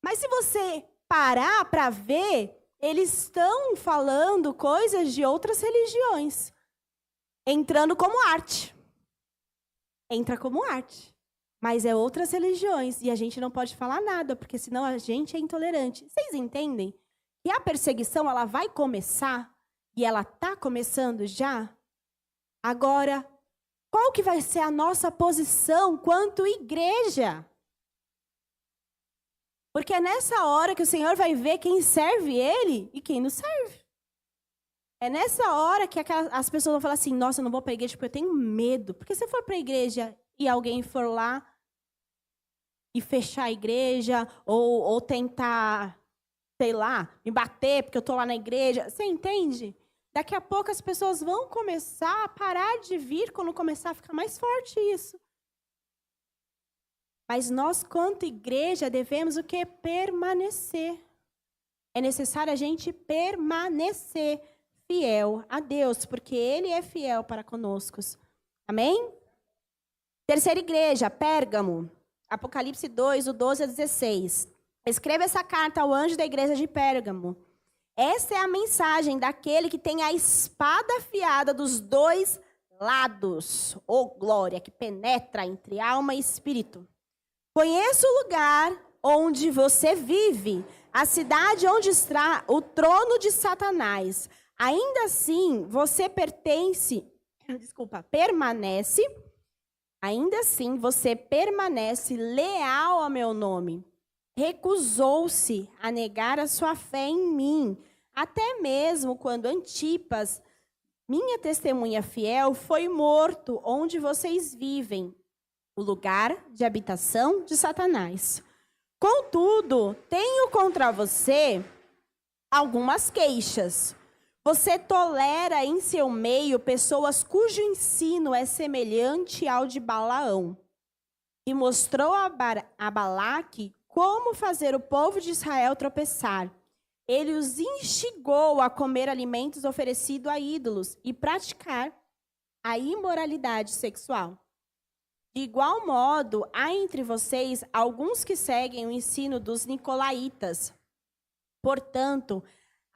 Mas se você parar para ver, eles estão falando coisas de outras religiões. Entrando como arte. Entra como arte. Mas é outras religiões. E a gente não pode falar nada, porque senão a gente é intolerante. Vocês entendem? Que a perseguição ela vai começar, e ela está começando já. Agora, qual que vai ser a nossa posição quanto igreja? Porque é nessa hora que o Senhor vai ver quem serve Ele e quem não serve. É nessa hora que as pessoas vão falar assim, nossa, eu não vou para a igreja porque eu tenho medo. Porque se eu for para a igreja e alguém for lá e fechar a igreja, ou tentar, sei lá, me bater porque eu estou lá na igreja, você entende? Daqui a pouco as pessoas vão começar a parar de vir quando começar a ficar mais forte isso. Mas nós, quanto igreja, devemos o quê? Permanecer. É necessário a gente permanecer fiel a Deus, porque Ele é fiel para conosco. Amém? Terceira igreja, Pérgamo. Apocalipse 2, do 12 a 16. Escreva essa carta ao anjo da igreja de Pérgamo. Essa é a mensagem daquele que tem a espada afiada dos dois lados. Glória, que penetra entre alma e espírito. Conheço o lugar onde você vive, a cidade onde está o trono de Satanás. Ainda assim, você permanece. Ainda assim, você permanece leal ao meu nome. Recusou-se a negar a sua fé em mim, até mesmo quando Antipas, minha testemunha fiel, foi morto onde vocês vivem, o lugar de habitação de Satanás. Contudo, tenho contra você algumas queixas. Você tolera em seu meio pessoas cujo ensino é semelhante ao de Balaão, e mostrou a Balaque como fazer o povo de Israel tropeçar. Ele os instigou a comer alimentos oferecidos a ídolos e praticar a imoralidade sexual. De igual modo, há entre vocês alguns que seguem o ensino dos nicolaítas. Portanto,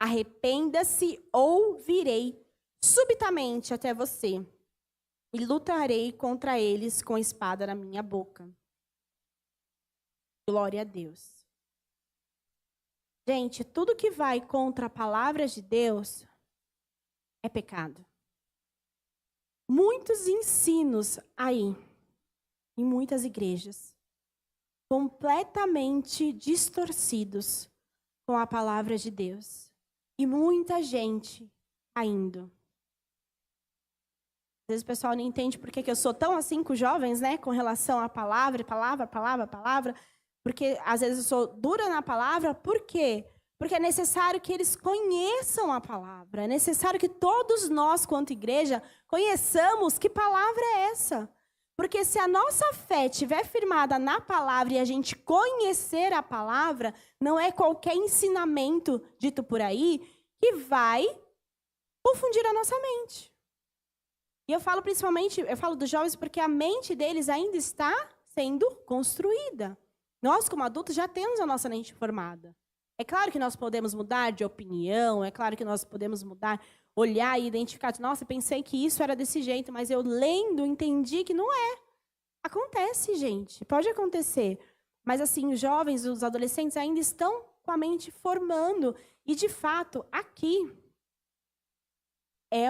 arrependa-se ou virei subitamente até você e lutarei contra eles com a espada na minha boca. Glória a Deus. Gente, tudo que vai contra a palavra de Deus é pecado. Muitos ensinos aí, em muitas igrejas, completamente distorcidos com a palavra de Deus. E muita gente caindo. Às vezes o pessoal não entende por que eu sou tão assim com os jovens, né? Com relação à palavra. Porque às vezes eu sou dura na palavra. Por quê? Porque é necessário que eles conheçam a palavra. É necessário que todos nós, quanto igreja, conheçamos que palavra é essa. Porque se a nossa fé estiver firmada na palavra e a gente conhecer a palavra, não é qualquer ensinamento dito por aí que vai confundir a nossa mente. E eu falo principalmente, eu falo dos jovens porque a mente deles ainda está sendo construída. Nós, como adultos, já temos a nossa mente formada. É claro que nós podemos mudar de opinião, é claro que nós podemos mudar, olhar e identificar. Nossa, pensei que isso era desse jeito, mas eu lendo entendi que não é. Acontece, gente, pode acontecer. Mas assim, os jovens, os adolescentes ainda estão com a mente formando. E, de fato, aqui é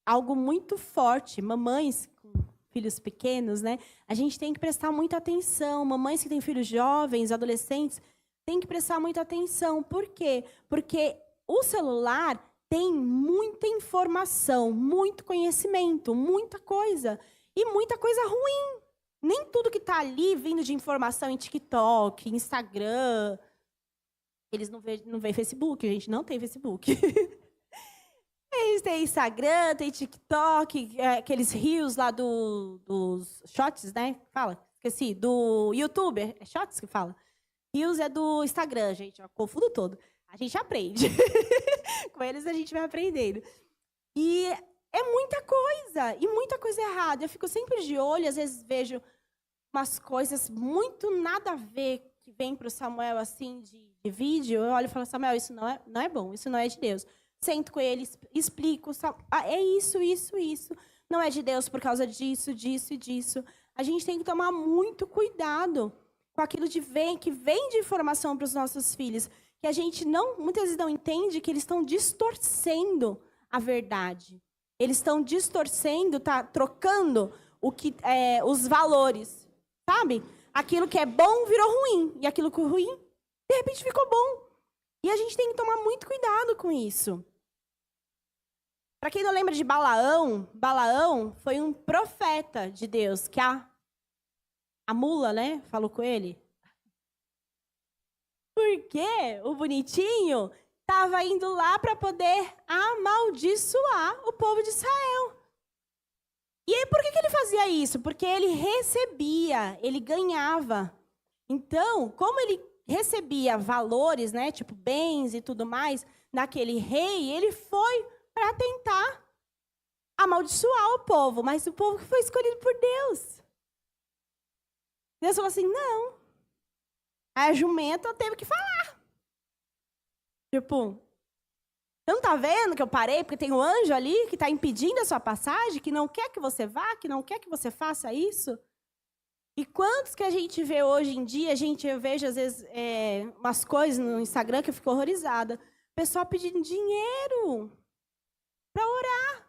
algo muito forte. Mamães com filhos pequenos, né? A gente tem que prestar muita atenção. Mamães que têm filhos jovens, adolescentes, tem que prestar muita atenção. Por quê? Porque o celular tem muita informação, muito conhecimento, muita coisa. E muita coisa ruim. Nem tudo que está ali vindo de informação em TikTok, Instagram. Eles não veem Facebook, a gente não tem Facebook. Eles têm Instagram, tem TikTok, aqueles reels lá dos shots, né? Fala, esqueci, do YouTube. É shots que fala? Reels é do Instagram, gente. Eu confundo todo. A gente aprende. Com eles a gente vai aprendendo. E é muita coisa. E muita coisa errada. Eu fico sempre de olho, às vezes vejo umas coisas muito nada a ver que vem para o Samuel assim de vídeo. Eu olho e falo, Samuel, isso não é bom, isso não é de Deus. Sento com ele, explico, é isso. Não é de Deus por causa disso, disso e disso. A gente tem que tomar muito cuidado com aquilo que vem de informação para os nossos filhos, que a gente muitas vezes não entende que eles estão distorcendo a verdade. Eles estão distorcendo, trocando os valores, sabe? Aquilo que é bom virou ruim, e aquilo que é ruim, de repente, ficou bom. E a gente tem que tomar muito cuidado com isso. Para quem não lembra de Balaão, Balaão foi um profeta de Deus, que a mula, né, falou com ele. Porque o bonitinho estava indo lá para poder amaldiçoar o povo de Israel. E aí, por que ele fazia isso? Porque ele recebia, ele ganhava. Então, como ele recebia valores, né, tipo bens e tudo mais, daquele rei, ele foi para tentar amaldiçoar o povo. Mas o povo foi escolhido por Deus. Deus falou assim, não. A jumenta teve que falar. Tipo, você não está vendo que eu parei porque tem um anjo ali que está impedindo a sua passagem, que não quer que você vá, que não quer que você faça isso? E quantos que a gente vê hoje em dia, eu vejo às vezes umas coisas no Instagram que eu fico horrorizada. O pessoal pedindo dinheiro para orar.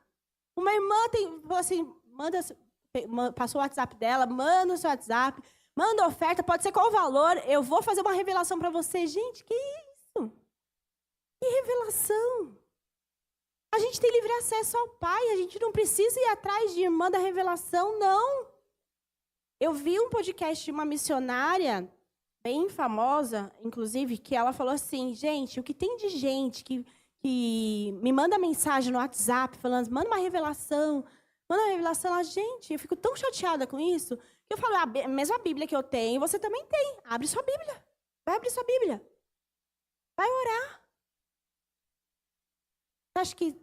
Uma irmã falou assim, passou o WhatsApp dela, manda o seu WhatsApp, manda oferta, pode ser qual o valor, eu vou fazer uma revelação para você. Gente, que isso? Que revelação? A gente tem livre acesso ao Pai, a gente não precisa ir atrás de irmã da revelação, não. Eu vi um podcast de uma missionária bem famosa, inclusive, que ela falou assim, gente, o que tem de gente que que me manda mensagem no WhatsApp falando, manda uma revelação lá. Gente, eu fico tão chateada com isso, que eu falo, a mesma Bíblia que eu tenho, você também tem. Abre sua Bíblia. Vai abrir sua Bíblia. Vai orar. Acho que,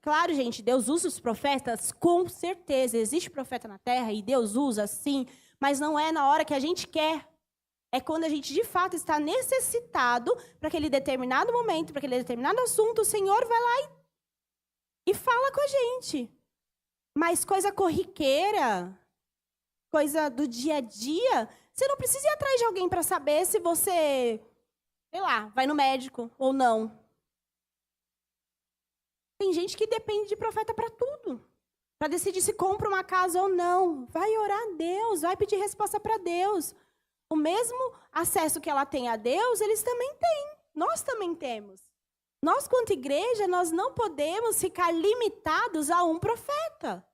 claro, gente, Deus usa os profetas, com certeza. Existe profeta na terra e Deus usa, sim, mas não é na hora que a gente quer. É quando a gente, de fato, está necessitado para aquele determinado momento, para aquele determinado assunto, o Senhor vai lá e fala com a gente. Mas coisa corriqueira, coisa do dia a dia, você não precisa ir atrás de alguém para saber se você, sei lá, vai no médico ou não. Tem gente que depende de profeta para tudo. Para decidir se compra uma casa ou não. Vai orar a Deus, vai pedir resposta para Deus. O mesmo acesso que ela tem a Deus, eles também têm. Nós também temos. Nós, quanto igreja, nós não podemos ficar limitados a um profeta.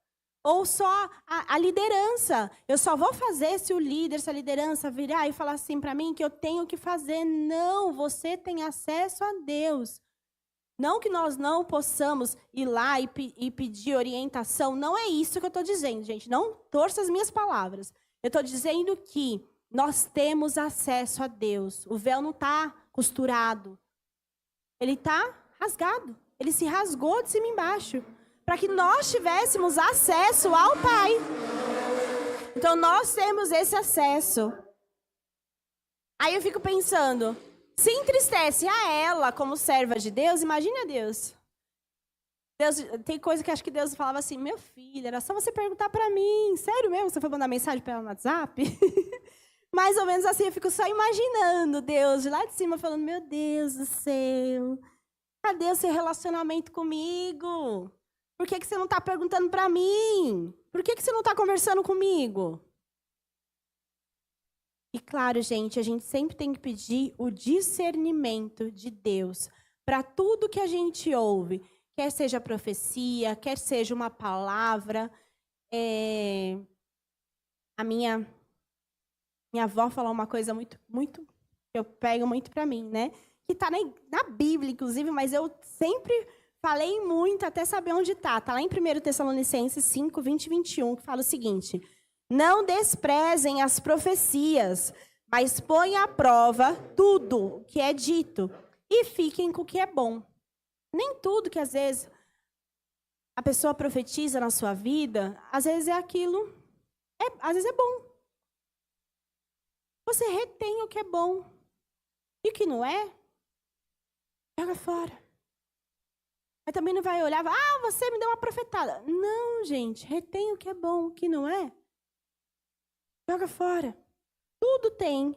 Ou só a liderança. Eu só vou fazer se o líder, se a liderança virar e falar assim para mim que eu tenho que fazer. Não, você tem acesso a Deus. Não que nós não possamos ir lá e pedir orientação. Não é isso que eu estou dizendo, gente. Não torça as minhas palavras. Eu estou dizendo que nós temos acesso a Deus. O véu não está costurado. Ele está rasgado. Ele se rasgou de cima e embaixo. Para que nós tivéssemos acesso ao Pai. Então, nós temos esse acesso. Aí eu fico pensando, se entristece a ela como serva de Deus, imagine a Deus. Tem coisa que acho que Deus falava assim, meu filho, era só você perguntar para mim. Sério mesmo? Você foi mandar mensagem para ela no WhatsApp? Mais ou menos assim, eu fico só imaginando Deus de lá de cima falando, meu Deus do céu, cadê o seu relacionamento comigo? Por que você não está perguntando para mim? Por que você não está conversando comigo? E claro, gente, a gente sempre tem que pedir o discernimento de Deus para tudo que a gente ouve, quer seja profecia, quer seja uma palavra. A minha avó falou uma coisa muito, que eu pego muito para mim, né? Que está na Bíblia, inclusive, mas eu sempre falei muito até saber onde está. Está lá em 1 Tessalonicenses 5, 20 e 21, que fala o seguinte: não desprezem as profecias, mas ponham à prova tudo o que é dito e fiquem com o que é bom. Nem tudo que às vezes a pessoa profetiza na sua vida, às vezes é aquilo, às vezes é bom. Você retém o que é bom. E o que não é, joga fora. Mas também não vai olhar, você me deu uma profetada. Não, gente, retém o que é bom, o que não é, joga fora. Tudo tem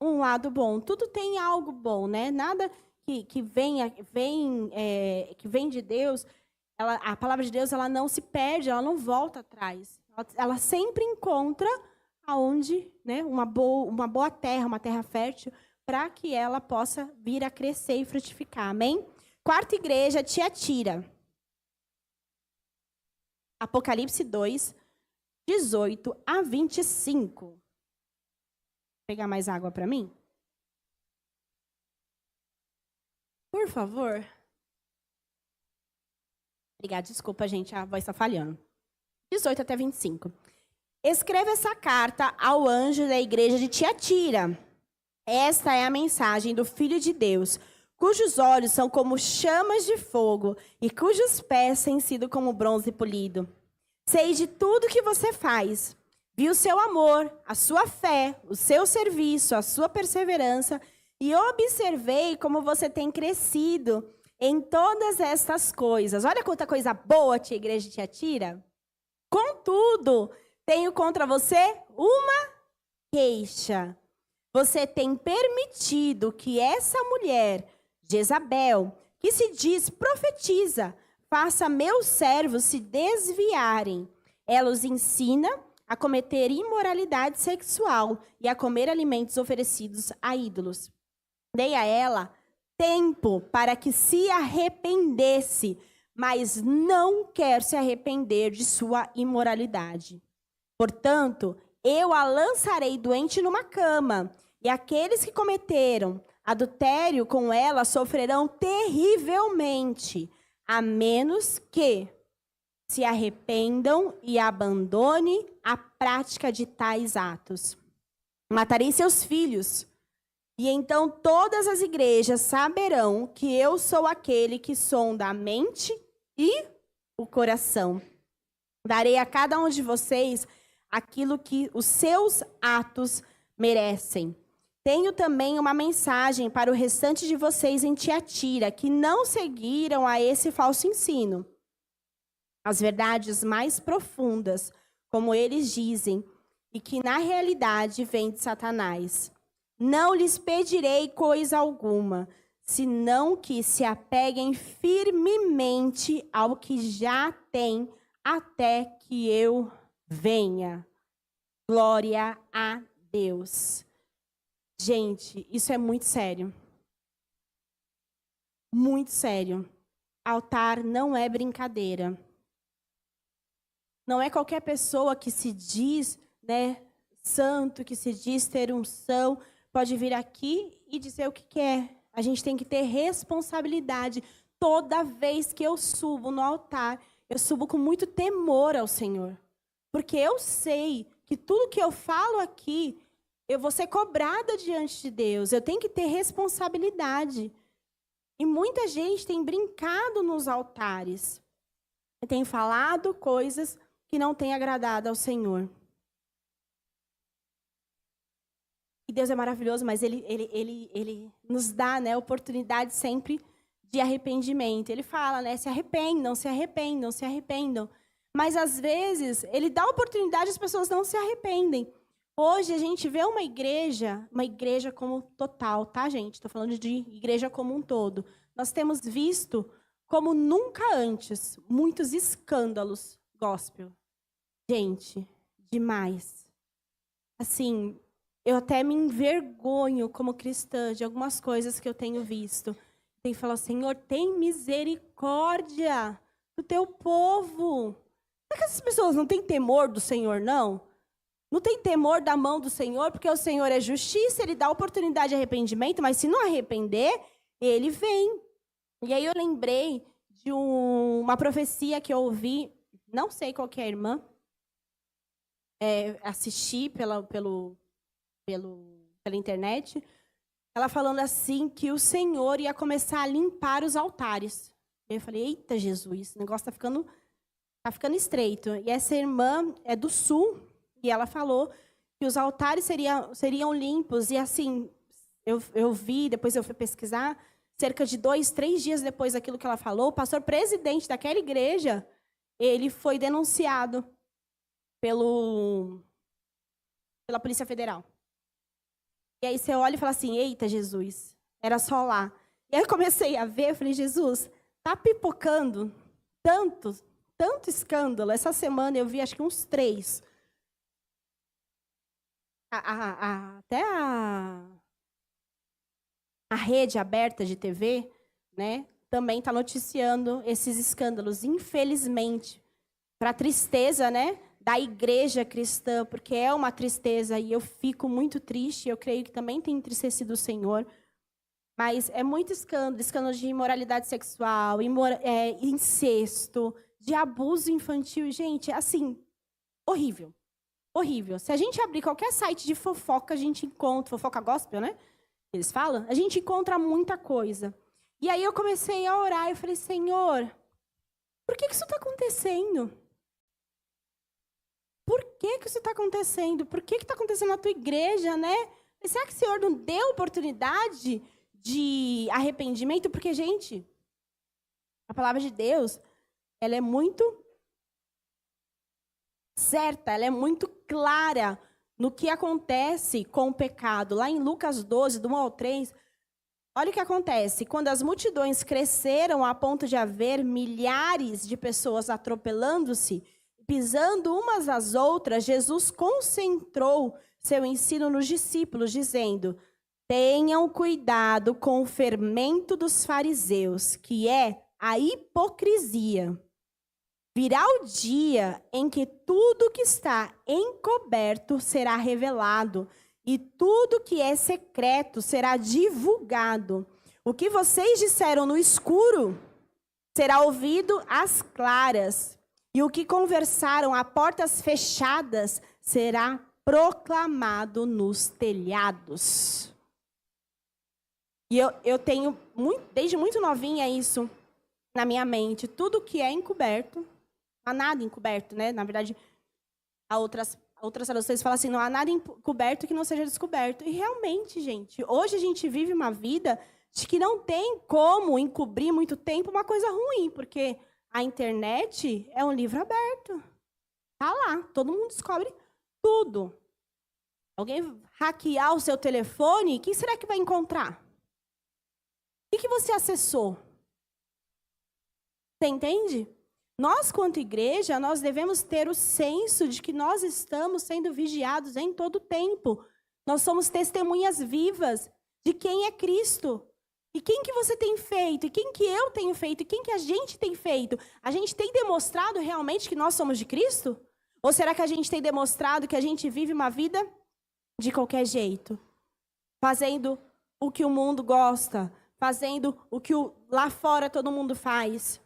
um lado bom, tudo tem algo bom, né? Nada que vem de Deus, a palavra de Deus, ela não se perde, ela não volta atrás. Ela sempre encontra aonde, né, uma boa terra, uma terra fértil, para que ela possa vir a crescer e frutificar. Amém? Quarta igreja, Tiatira. Apocalipse 2, 18 a 25. Vou pegar mais água para mim? Por favor. Obrigada, desculpa, gente, a voz está falhando. 18 até 25. Escreva essa carta ao anjo da igreja de Tiatira. Esta é a mensagem do Filho de Deus, cujos olhos são como chamas de fogo e cujos pés têm sido como bronze polido. Sei de tudo que você faz. Vi o seu amor, a sua fé, o seu serviço, a sua perseverança e observei como você tem crescido em todas estas coisas. Olha quanta coisa boa tinha a igreja de Tiatira. Contudo, tenho contra você uma queixa. Você tem permitido que essa mulher, Jezabel, que se diz profetiza, faça meus servos se desviarem. Ela os ensina a cometer imoralidade sexual e a comer alimentos oferecidos a ídolos. Dei a ela tempo para que se arrependesse, mas não quer se arrepender de sua imoralidade. Portanto, eu a lançarei doente numa cama, e aqueles que cometeram adultério com ela sofrerão terrivelmente, a menos que se arrependam e abandonem a prática de tais atos. Matarei seus filhos, e então todas as igrejas saberão que eu sou aquele que sonda a mente e o coração. Darei a cada um de vocês aquilo que os seus atos merecem. Tenho também uma mensagem para o restante de vocês em Tiatira, que não seguiram a esse falso ensino. As verdades mais profundas, como eles dizem, e que na realidade vêm de Satanás. Não lhes pedirei coisa alguma, senão que se apeguem firmemente ao que já têm, até que eu venha. Glória a Deus. Gente, isso é muito sério. Muito sério. Altar não é brincadeira. Não é qualquer pessoa que se diz, né, santo, que se diz ter unção, pode vir aqui e dizer o que quer. A gente tem que ter responsabilidade. Toda vez que eu subo no altar, eu subo com muito temor ao Senhor. Porque eu sei que tudo que eu falo aqui, eu vou ser cobrada diante de Deus. Eu tenho que ter responsabilidade. E muita gente tem brincado nos altares. Tem falado coisas que não têm agradado ao Senhor. E Deus é maravilhoso, mas Ele nos dá, né, oportunidade sempre de arrependimento. Ele fala, né, se arrependam, se arrependam, se arrependam. Mas, às vezes, Ele dá oportunidade e as pessoas não se arrependem. Hoje, a gente vê uma igreja como total, tá, gente? Estou falando de igreja como um todo. Nós temos visto, como nunca antes, muitos escândalos gospel. Gente, demais. Assim, eu até me envergonho como cristã de algumas coisas que eu tenho visto. Tem que falar, Senhor, tem misericórdia do teu povo. Será que essas pessoas não têm temor do Senhor, não? Não tem temor da mão do Senhor, porque o Senhor é justiça, Ele dá oportunidade de arrependimento, mas se não arrepender, Ele vem. E aí eu lembrei de uma profecia que eu ouvi, não sei qual que é a irmã, assisti pela internet, ela falando assim que o Senhor ia começar a limpar os altares. Eu falei, eita Jesus, o negócio tá ficando estreito. E essa irmã é do sul, e ela falou que os altares seriam limpos. E assim, eu vi, depois eu fui pesquisar, cerca de 2, 3 dias depois daquilo que ela falou, o pastor presidente daquela igreja, ele foi denunciado pela Polícia Federal. E aí você olha e fala assim, eita, Jesus, era só lá. E aí eu comecei a ver, eu falei, Jesus, tá pipocando tanto escândalo. Essa semana eu vi acho que uns 3. Até a rede aberta de TV, né, também está noticiando esses escândalos, infelizmente, para tristeza, né, da igreja cristã, porque é uma tristeza e eu fico muito triste, eu creio que também tem entristecido o Senhor, mas é muito escândalo de imoralidade sexual, incesto, de abuso infantil, gente, assim, horrível, horrível. Se a gente abrir qualquer site de fofoca, a gente encontra, fofoca gospel, né, eles falam, a gente encontra muita coisa. E aí eu comecei a orar, eu falei, Senhor, por que isso está acontecendo? Por que isso está acontecendo? Por que está acontecendo na tua igreja, né? Será que o Senhor não deu oportunidade de arrependimento? Porque, gente, a palavra de Deus, ela é muito certa, ela é muito clara no que acontece com o pecado. Lá em Lucas 12, do 1 ao 3, olha o que acontece. Quando as multidões cresceram a ponto de haver milhares de pessoas atropelando-se, pisando umas às outras, Jesus concentrou seu ensino nos discípulos, dizendo, tenham cuidado com o fermento dos fariseus, que é a hipocrisia. Virá o dia em que tudo que está encoberto será revelado, e tudo que é secreto será divulgado. O que vocês disseram no escuro será ouvido às claras, e o que conversaram a portas fechadas será proclamado nos telhados. E eu tenho, desde muito novinha, isso na minha mente. Tudo que é encoberto, não há nada encoberto, né? Na verdade, outras traduções falam assim, não há nada encoberto que não seja descoberto. E realmente, gente, hoje a gente vive uma vida de que não tem como encobrir muito tempo uma coisa ruim, porque a internet é um livro aberto. Tá lá, todo mundo descobre tudo. Alguém hackear o seu telefone, o que será que vai encontrar? O que você acessou? Você entende? Nós, quanto igreja, nós devemos ter o senso de que nós estamos sendo vigiados em todo o tempo. Nós somos testemunhas vivas de quem é Cristo. E quem que você tem feito? E quem que eu tenho feito? E quem que a gente tem feito? A gente tem demonstrado realmente que nós somos de Cristo? Ou será que a gente tem demonstrado que a gente vive uma vida de qualquer jeito? Fazendo o que o mundo gosta, fazendo o que lá fora todo mundo faz.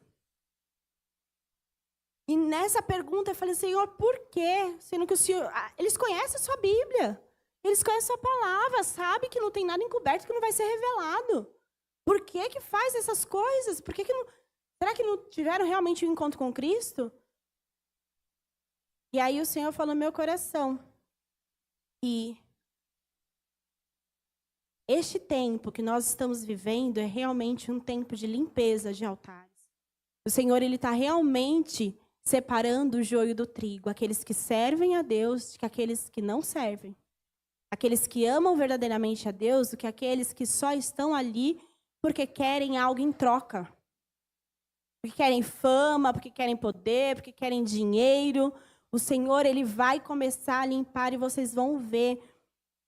E nessa pergunta eu falei, Senhor, por quê? Sendo que o Senhor, eles conhecem a sua Bíblia, eles conhecem a sua palavra, sabem que não tem nada encoberto que não vai ser revelado. Por que que faz essas coisas? Por que que não, será que não tiveram realmente um encontro com Cristo? E aí o Senhor falou no meu coração. E este tempo que nós estamos vivendo é realmente um tempo de limpeza de altares. O Senhor, Ele está realmente separando o joio do trigo. Aqueles que servem a Deus de aqueles que não servem. Aqueles que amam verdadeiramente a Deus do que aqueles que só estão ali porque querem algo em troca. Porque querem fama, porque querem poder, porque querem dinheiro. O Senhor, Ele vai começar a limpar e vocês vão ver.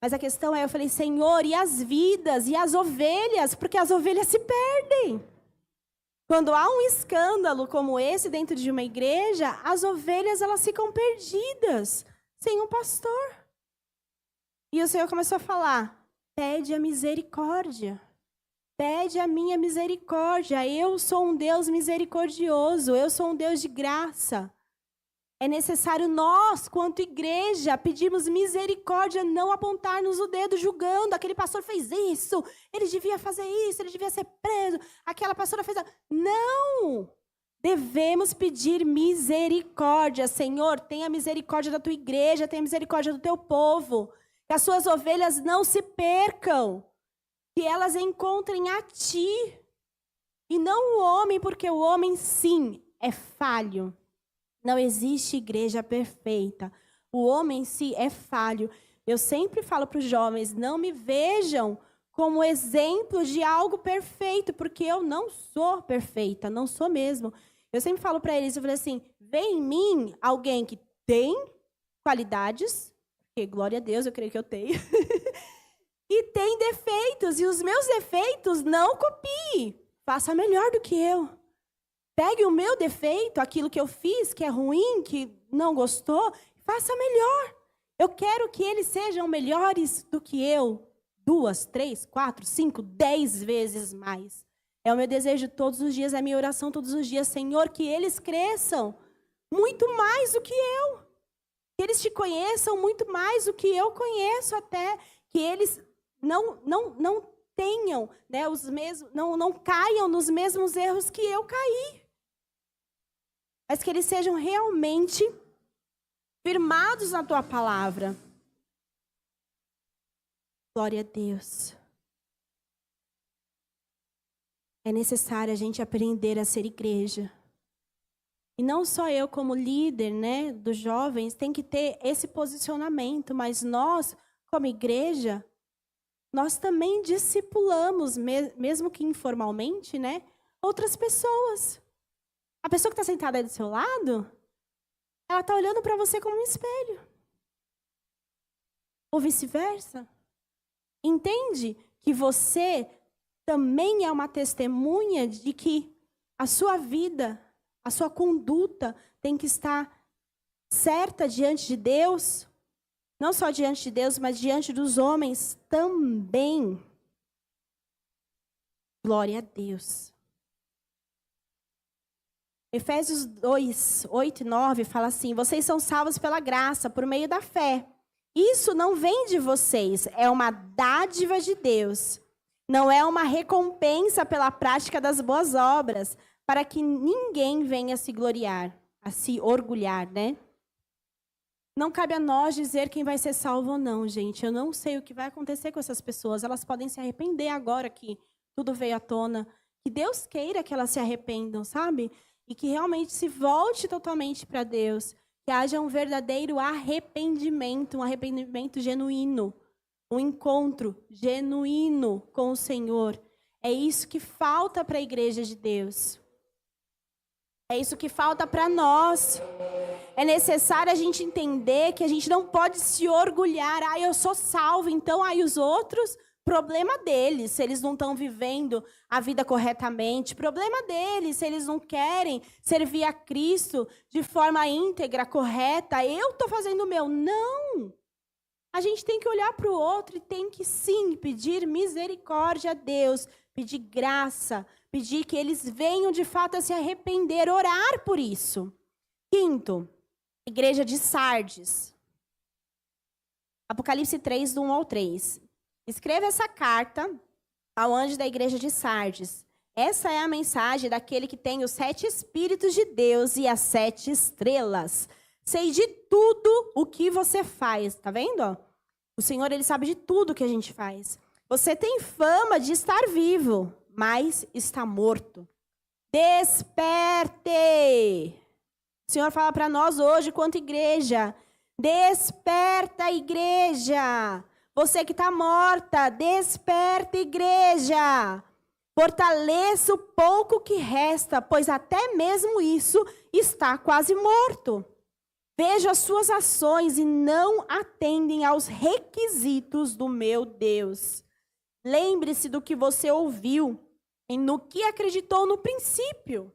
Mas a questão é, eu falei, Senhor, e as vidas, e as ovelhas? Porque as ovelhas se perdem. Quando há um escândalo como esse dentro de uma igreja, as ovelhas elas ficam perdidas, sem um pastor. E o Senhor começou a falar, pede a misericórdia. Pede a minha misericórdia. Eu sou um Deus misericordioso. Eu sou um Deus de graça. É necessário nós, quanto igreja, pedirmos misericórdia, não apontar-nos o dedo julgando. Aquele pastor fez isso, ele devia fazer isso, ele devia ser preso. Aquela pastora fez... Não! Devemos pedir misericórdia. Senhor, tenha misericórdia da tua igreja, tenha misericórdia do teu povo. Que as suas ovelhas não se percam. Que elas encontrem a ti. E não o homem, porque o homem, sim, é falho. Não existe igreja perfeita. O homem em si é falho. Eu sempre falo para os jovens, não me vejam como exemplo de algo perfeito, porque eu não sou perfeita, não sou mesmo. Eu sempre falo para eles, eu falei assim, vê em mim alguém que tem qualidades, porque glória a Deus, eu creio que eu tenho, e tem defeitos, e os meus defeitos não copie, faça melhor do que eu. Pegue o meu defeito, aquilo que eu fiz, que é ruim, que não gostou, faça melhor. Eu quero que eles sejam melhores do que eu. 2, 3, 4, 5, 10 vezes mais. É o meu desejo todos os dias, é a minha oração todos os dias. Senhor, que eles cresçam muito mais do que eu. Que eles te conheçam muito mais do que eu conheço até. Que eles não tenham, né, os mesmos, não caiam nos mesmos erros que eu caí. Mas que eles sejam realmente firmados na tua palavra. Glória a Deus. É necessário a gente aprender a ser igreja. E não só eu como líder, né, dos jovens, tem que ter esse posicionamento, mas nós, como igreja, nós também discipulamos, mesmo que informalmente, né, outras pessoas. A pessoa que está sentada aí do seu lado, ela está olhando para você como um espelho. Ou vice-versa. Entende que você também é uma testemunha de que a sua vida, a sua conduta tem que estar certa diante de Deus? Não só diante de Deus, mas diante dos homens também. Glória a Deus. Efésios 2, 8 e 9 fala assim: vocês são salvos pela graça, por meio da fé. Isso não vem de vocês, é uma dádiva de Deus. Não é uma recompensa pela prática das boas obras, para que ninguém venha se gloriar, a se orgulhar, né? Não cabe a nós dizer quem vai ser salvo ou não, gente. Eu não sei o que vai acontecer com essas pessoas. Elas podem se arrepender agora que tudo veio à tona. Que Deus queira que elas se arrependam, sabe? E que realmente se volte totalmente para Deus. Que haja um verdadeiro arrependimento, um arrependimento genuíno. Um encontro genuíno com o Senhor. É isso que falta para a igreja de Deus. É isso que falta para nós. É necessário a gente entender que a gente não pode se orgulhar. Ah, eu sou salvo, então aí os outros, problema deles, se eles não estão vivendo a vida corretamente. Problema deles, se eles não querem servir a Cristo de forma íntegra, correta. Eu estou fazendo o meu. Não! A gente tem que olhar para o outro e tem que sim pedir misericórdia a Deus, pedir graça, pedir que eles venham de fato a se arrepender, orar por isso. Quinto, igreja de Sardes. Apocalipse 3, do 1 ao 3. Escreva essa carta ao anjo da igreja de Sardes. Essa é a mensagem daquele que tem os 7 Espíritos de Deus e as 7 estrelas. Sei de tudo o que você faz. Tá vendo? O Senhor, Ele sabe de tudo que a gente faz. Você tem fama de estar vivo, mas está morto. Desperte! O Senhor fala para nós hoje, quanto igreja. Desperta, igreja! Você que está morta, desperta, igreja! Fortaleça o pouco que resta, pois até mesmo isso está quase morto. Vejo as suas ações e não atendem aos requisitos do meu Deus. Lembre-se do que você ouviu e no que acreditou no princípio.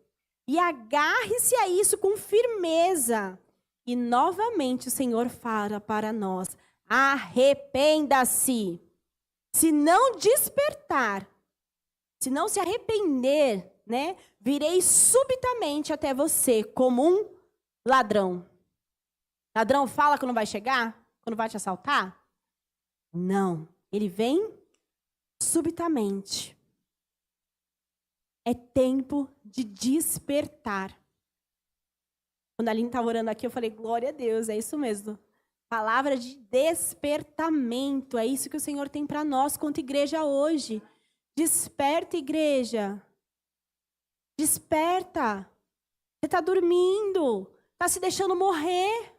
E agarre-se a isso com firmeza. E novamente o Senhor fala para nós: arrependa-se. Se não despertar, se não se arrepender, né, virei subitamente até você como um ladrão. Ladrão fala que não vai chegar? Quando vai te assaltar? Não. Ele vem subitamente. É tempo de despertar. Quando a Aline estava orando aqui, eu falei, glória a Deus, é isso mesmo. Palavra de despertamento, é isso que o Senhor tem para nós, quanto igreja hoje. Desperta, igreja. Desperta. Você está dormindo, está se deixando morrer.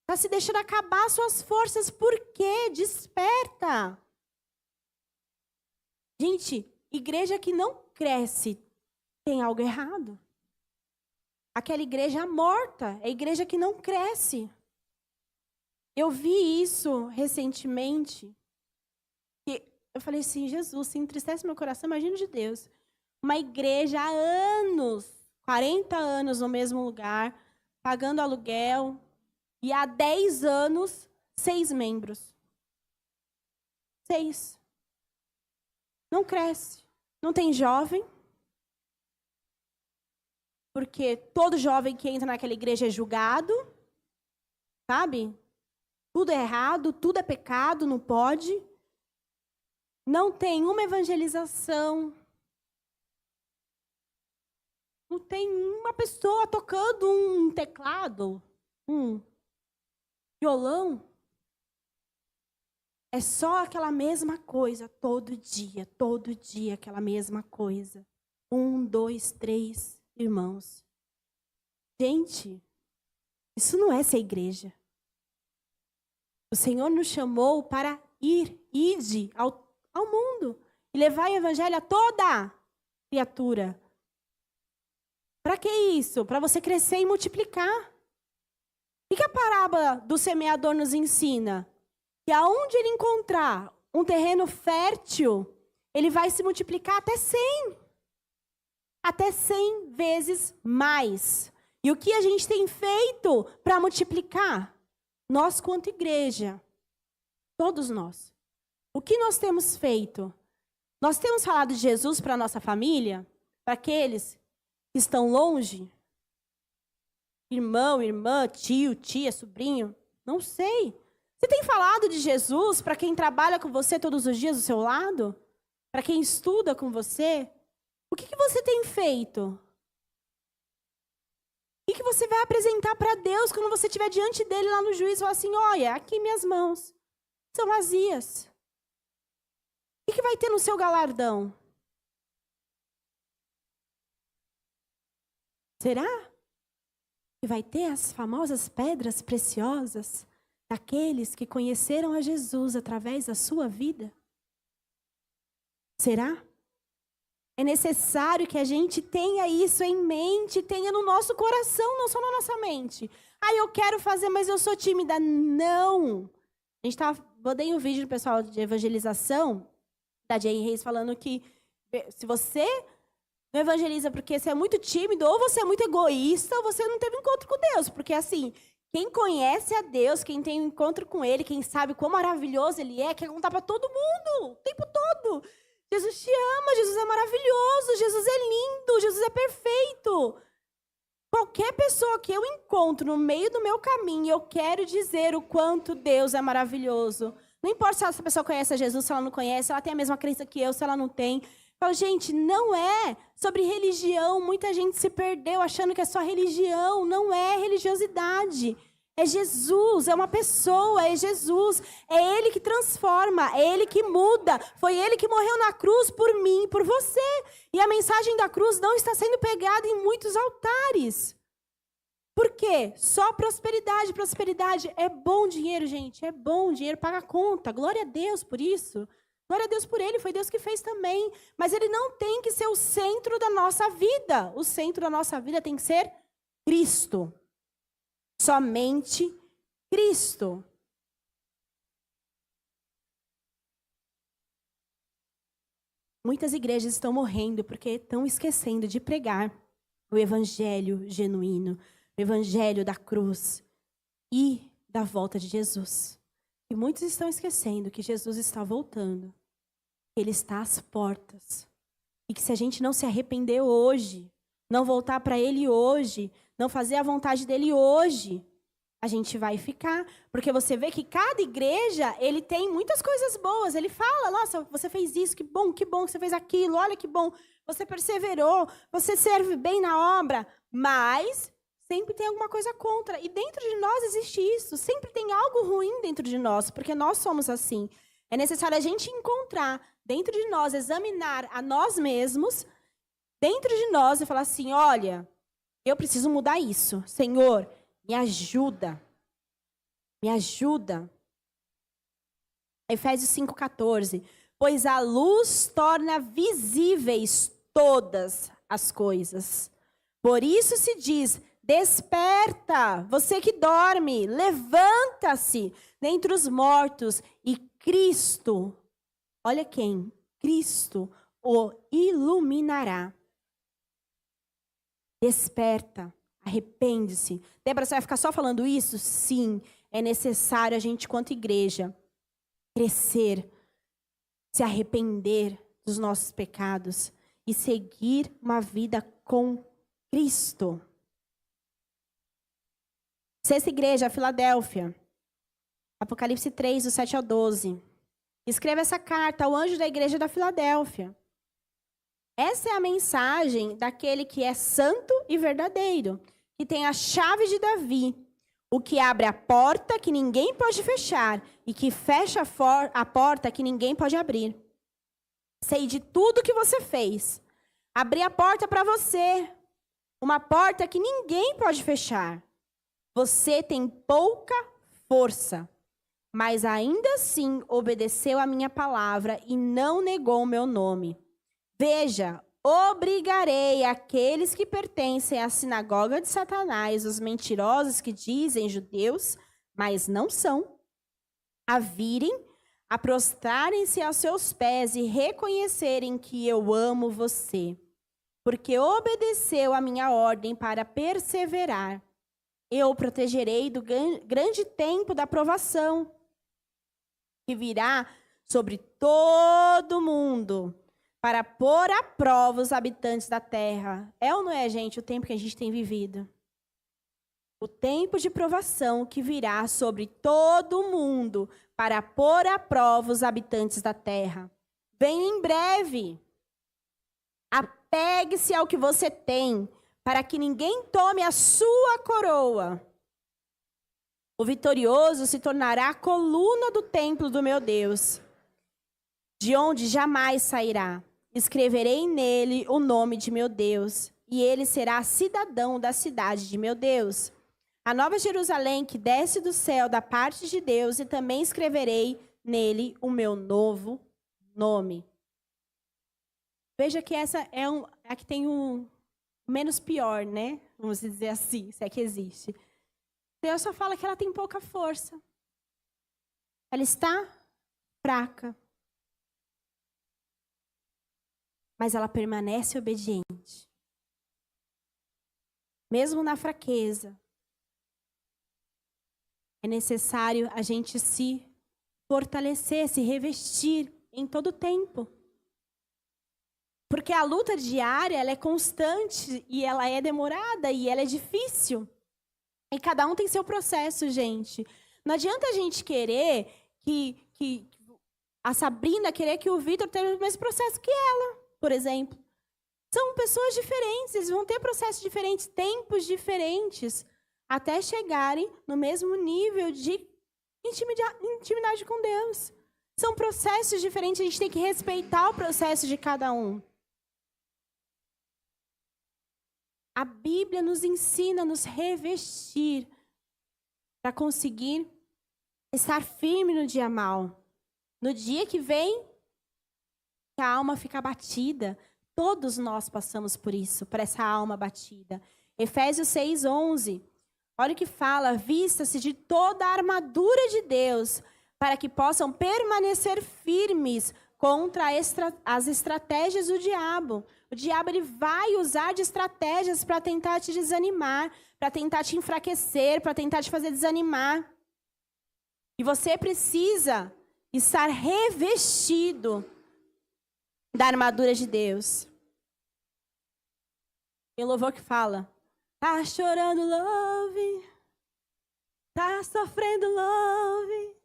Está se deixando acabar suas forças. Por quê? Desperta. Gente, igreja que não cresce tem algo errado. Aquela igreja morta é a igreja que não cresce. Eu vi isso recentemente. E eu falei assim, Jesus, se entristece meu coração, imagina de Deus. Uma igreja há anos, 40 anos no mesmo lugar, pagando aluguel. E há 10 anos, 6 membros. 6. Não cresce. Não tem jovem. Porque todo jovem que entra naquela igreja é julgado. Sabe? Tudo é errado, tudo é pecado, não pode. Não tem uma evangelização. Não tem uma pessoa tocando um teclado, um violão. É só aquela mesma coisa, todo dia, aquela mesma coisa. 1, 2, 3 irmãos. Gente, isso não é ser igreja. O Senhor nos chamou para ide ao mundo e levar o evangelho a toda criatura. Para que isso? Para você crescer e multiplicar. O que a parábola do semeador nos ensina? Que aonde ele encontrar um terreno fértil, ele vai se multiplicar até 100. Até 100 vezes mais. E o que a gente tem feito para multiplicar? nós quanto igreja, todos nós, o que nós temos feito? Nós temos falado de Jesus para a nossa família? Para aqueles que estão longe? Irmão, irmã, tio, tia, sobrinho? Não sei. Você tem falado de Jesus para quem trabalha com você todos os dias do seu lado? Para quem estuda com você? O que você tem feito? O que você vai apresentar para Deus quando você estiver diante dele lá no juízo e falar assim, olha, aqui minhas mãos são vazias. O que vai ter no seu galardão? Será que vai ter as famosas pedras preciosas daqueles que conheceram a Jesus através da sua vida? Será? É necessário que a gente tenha isso em mente, tenha no nosso coração, não só na nossa mente. Ah, eu quero fazer, mas eu sou tímida. Não! Mandei um vídeo do pessoal de evangelização, da Jay Reis, falando que se você não evangeliza porque você é muito tímido, ou você é muito egoísta, ou você não teve encontro com Deus. Porque assim, quem conhece a Deus, quem tem um encontro com Ele, quem sabe quão maravilhoso Ele é, quer contar para todo mundo, o tempo todo. Jesus te ama, Jesus é maravilhoso, Jesus é lindo, Jesus é perfeito. Qualquer pessoa que eu encontro no meio do meu caminho, eu quero dizer o quanto Deus é maravilhoso. Não importa se essa pessoa conhece a Jesus, se ela não conhece, se ela tem a mesma crença que eu, se ela não tem. Falo, gente, não é sobre religião. Muita gente se perdeu achando que é só religião. Não é religiosidade. É Jesus, é uma pessoa, é Jesus. É Ele que transforma, é Ele que muda. Foi Ele que morreu na cruz por mim, por você. E a mensagem da cruz não está sendo pregada em muitos altares. Por quê? Só prosperidade, prosperidade. É bom dinheiro, gente, é bom dinheiro, paga a conta. Glória a Deus por isso. Glória a Deus por Ele, foi Deus que fez também. Mas Ele não tem que ser o centro da nossa vida. O centro da nossa vida tem que ser Cristo. Somente Cristo. Muitas igrejas estão morrendo porque estão esquecendo de pregar o evangelho genuíno, o evangelho da cruz e da volta de Jesus. E muitos estão esquecendo que Jesus está voltando, que Ele está às portas. E que se a gente não se arrepender hoje, não voltar para Ele hoje, não fazer a vontade dEle hoje, a gente vai ficar. Porque você vê que cada igreja, ele tem muitas coisas boas. Ele fala, nossa, você fez isso, que bom que você fez aquilo, olha que bom. Você perseverou, você serve bem na obra. Mas sempre tem alguma coisa contra. E dentro de nós existe isso. Sempre tem algo ruim dentro de nós, porque nós somos assim. É necessário a gente encontrar dentro de nós, examinar a nós mesmos, dentro de nós e falar assim, olha, eu preciso mudar isso. Senhor, me ajuda. Me ajuda. Efésios 5,14. Pois a luz torna visíveis todas as coisas. Por isso se diz, desperta, você que dorme, levanta-se dentre os mortos e Cristo, olha quem? Cristo o iluminará. Desperta, arrepende-se. Débora, você vai ficar só falando isso? Sim, é necessário a gente, quanto igreja, crescer, se arrepender dos nossos pecados e seguir uma vida com Cristo. Sexta igreja, Filadélfia. Apocalipse 3, do 7 ao 12. Escreva essa carta ao anjo da igreja da Filadélfia. Essa é a mensagem daquele que é santo e verdadeiro, que tem a chave de Davi, o que abre a porta que ninguém pode fechar e que fecha a porta que ninguém pode abrir. Sei de tudo que você fez. Abri a porta para você, uma porta que ninguém pode fechar. Você tem pouca força, mas ainda assim obedeceu a minha palavra e não negou o meu nome. Veja, obrigarei aqueles que pertencem à sinagoga de Satanás, os mentirosos que dizem judeus, mas não são, a virem, a prostrarem-se aos seus pés e reconhecerem que eu amo você, porque obedeceu a minha ordem para perseverar. Eu o protegerei do grande tempo da provação, que virá sobre todo mundo, para pôr à prova os habitantes da terra. É ou não é, gente, o tempo que a gente tem vivido? O tempo de provação que virá sobre todo mundo, para pôr à prova os habitantes da terra. Vem em breve. Apegue-se ao que você tem, para que ninguém tome a sua coroa. O vitorioso se tornará a coluna do templo do meu Deus, de onde jamais sairá. Escreverei nele o nome de meu Deus, e ele será cidadão da cidade de meu Deus. A nova Jerusalém que desce do céu da parte de Deus, e também escreverei nele o meu novo nome. Veja que essa é a que tem um menos pior, né? Vamos dizer assim, se é que existe. Deus só fala que ela tem pouca força. Ela está fraca. Mas ela permanece obediente. Mesmo na fraqueza, é necessário a gente se fortalecer, se revestir em todo o tempo. Porque a luta diária, ela é constante e ela é demorada e ela é difícil. E cada um tem seu processo, gente. Não adianta a gente querer que a Sabrina querer que o Vitor tenha o mesmo processo que ela, por exemplo. São pessoas diferentes, eles vão ter processos diferentes, tempos diferentes, até chegarem no mesmo nível de intimidade com Deus. São processos diferentes, a gente tem que respeitar o processo de cada um. A Bíblia nos ensina a nos revestir para conseguir estar firme no dia mau. No dia que vem, a alma fica abatida. Todos nós passamos por isso, por essa alma abatida. Efésios 6:11. Olha o que fala: vista-se de toda a armadura de Deus, para que possam permanecer firmes contra as estratégias do diabo. O diabo ele vai usar de estratégias para tentar te desanimar, para tentar te enfraquecer, para tentar te fazer desanimar. E você precisa estar revestido da armadura de Deus. Tem louvor que fala: tá chorando, louve. Tá sofrendo, louve.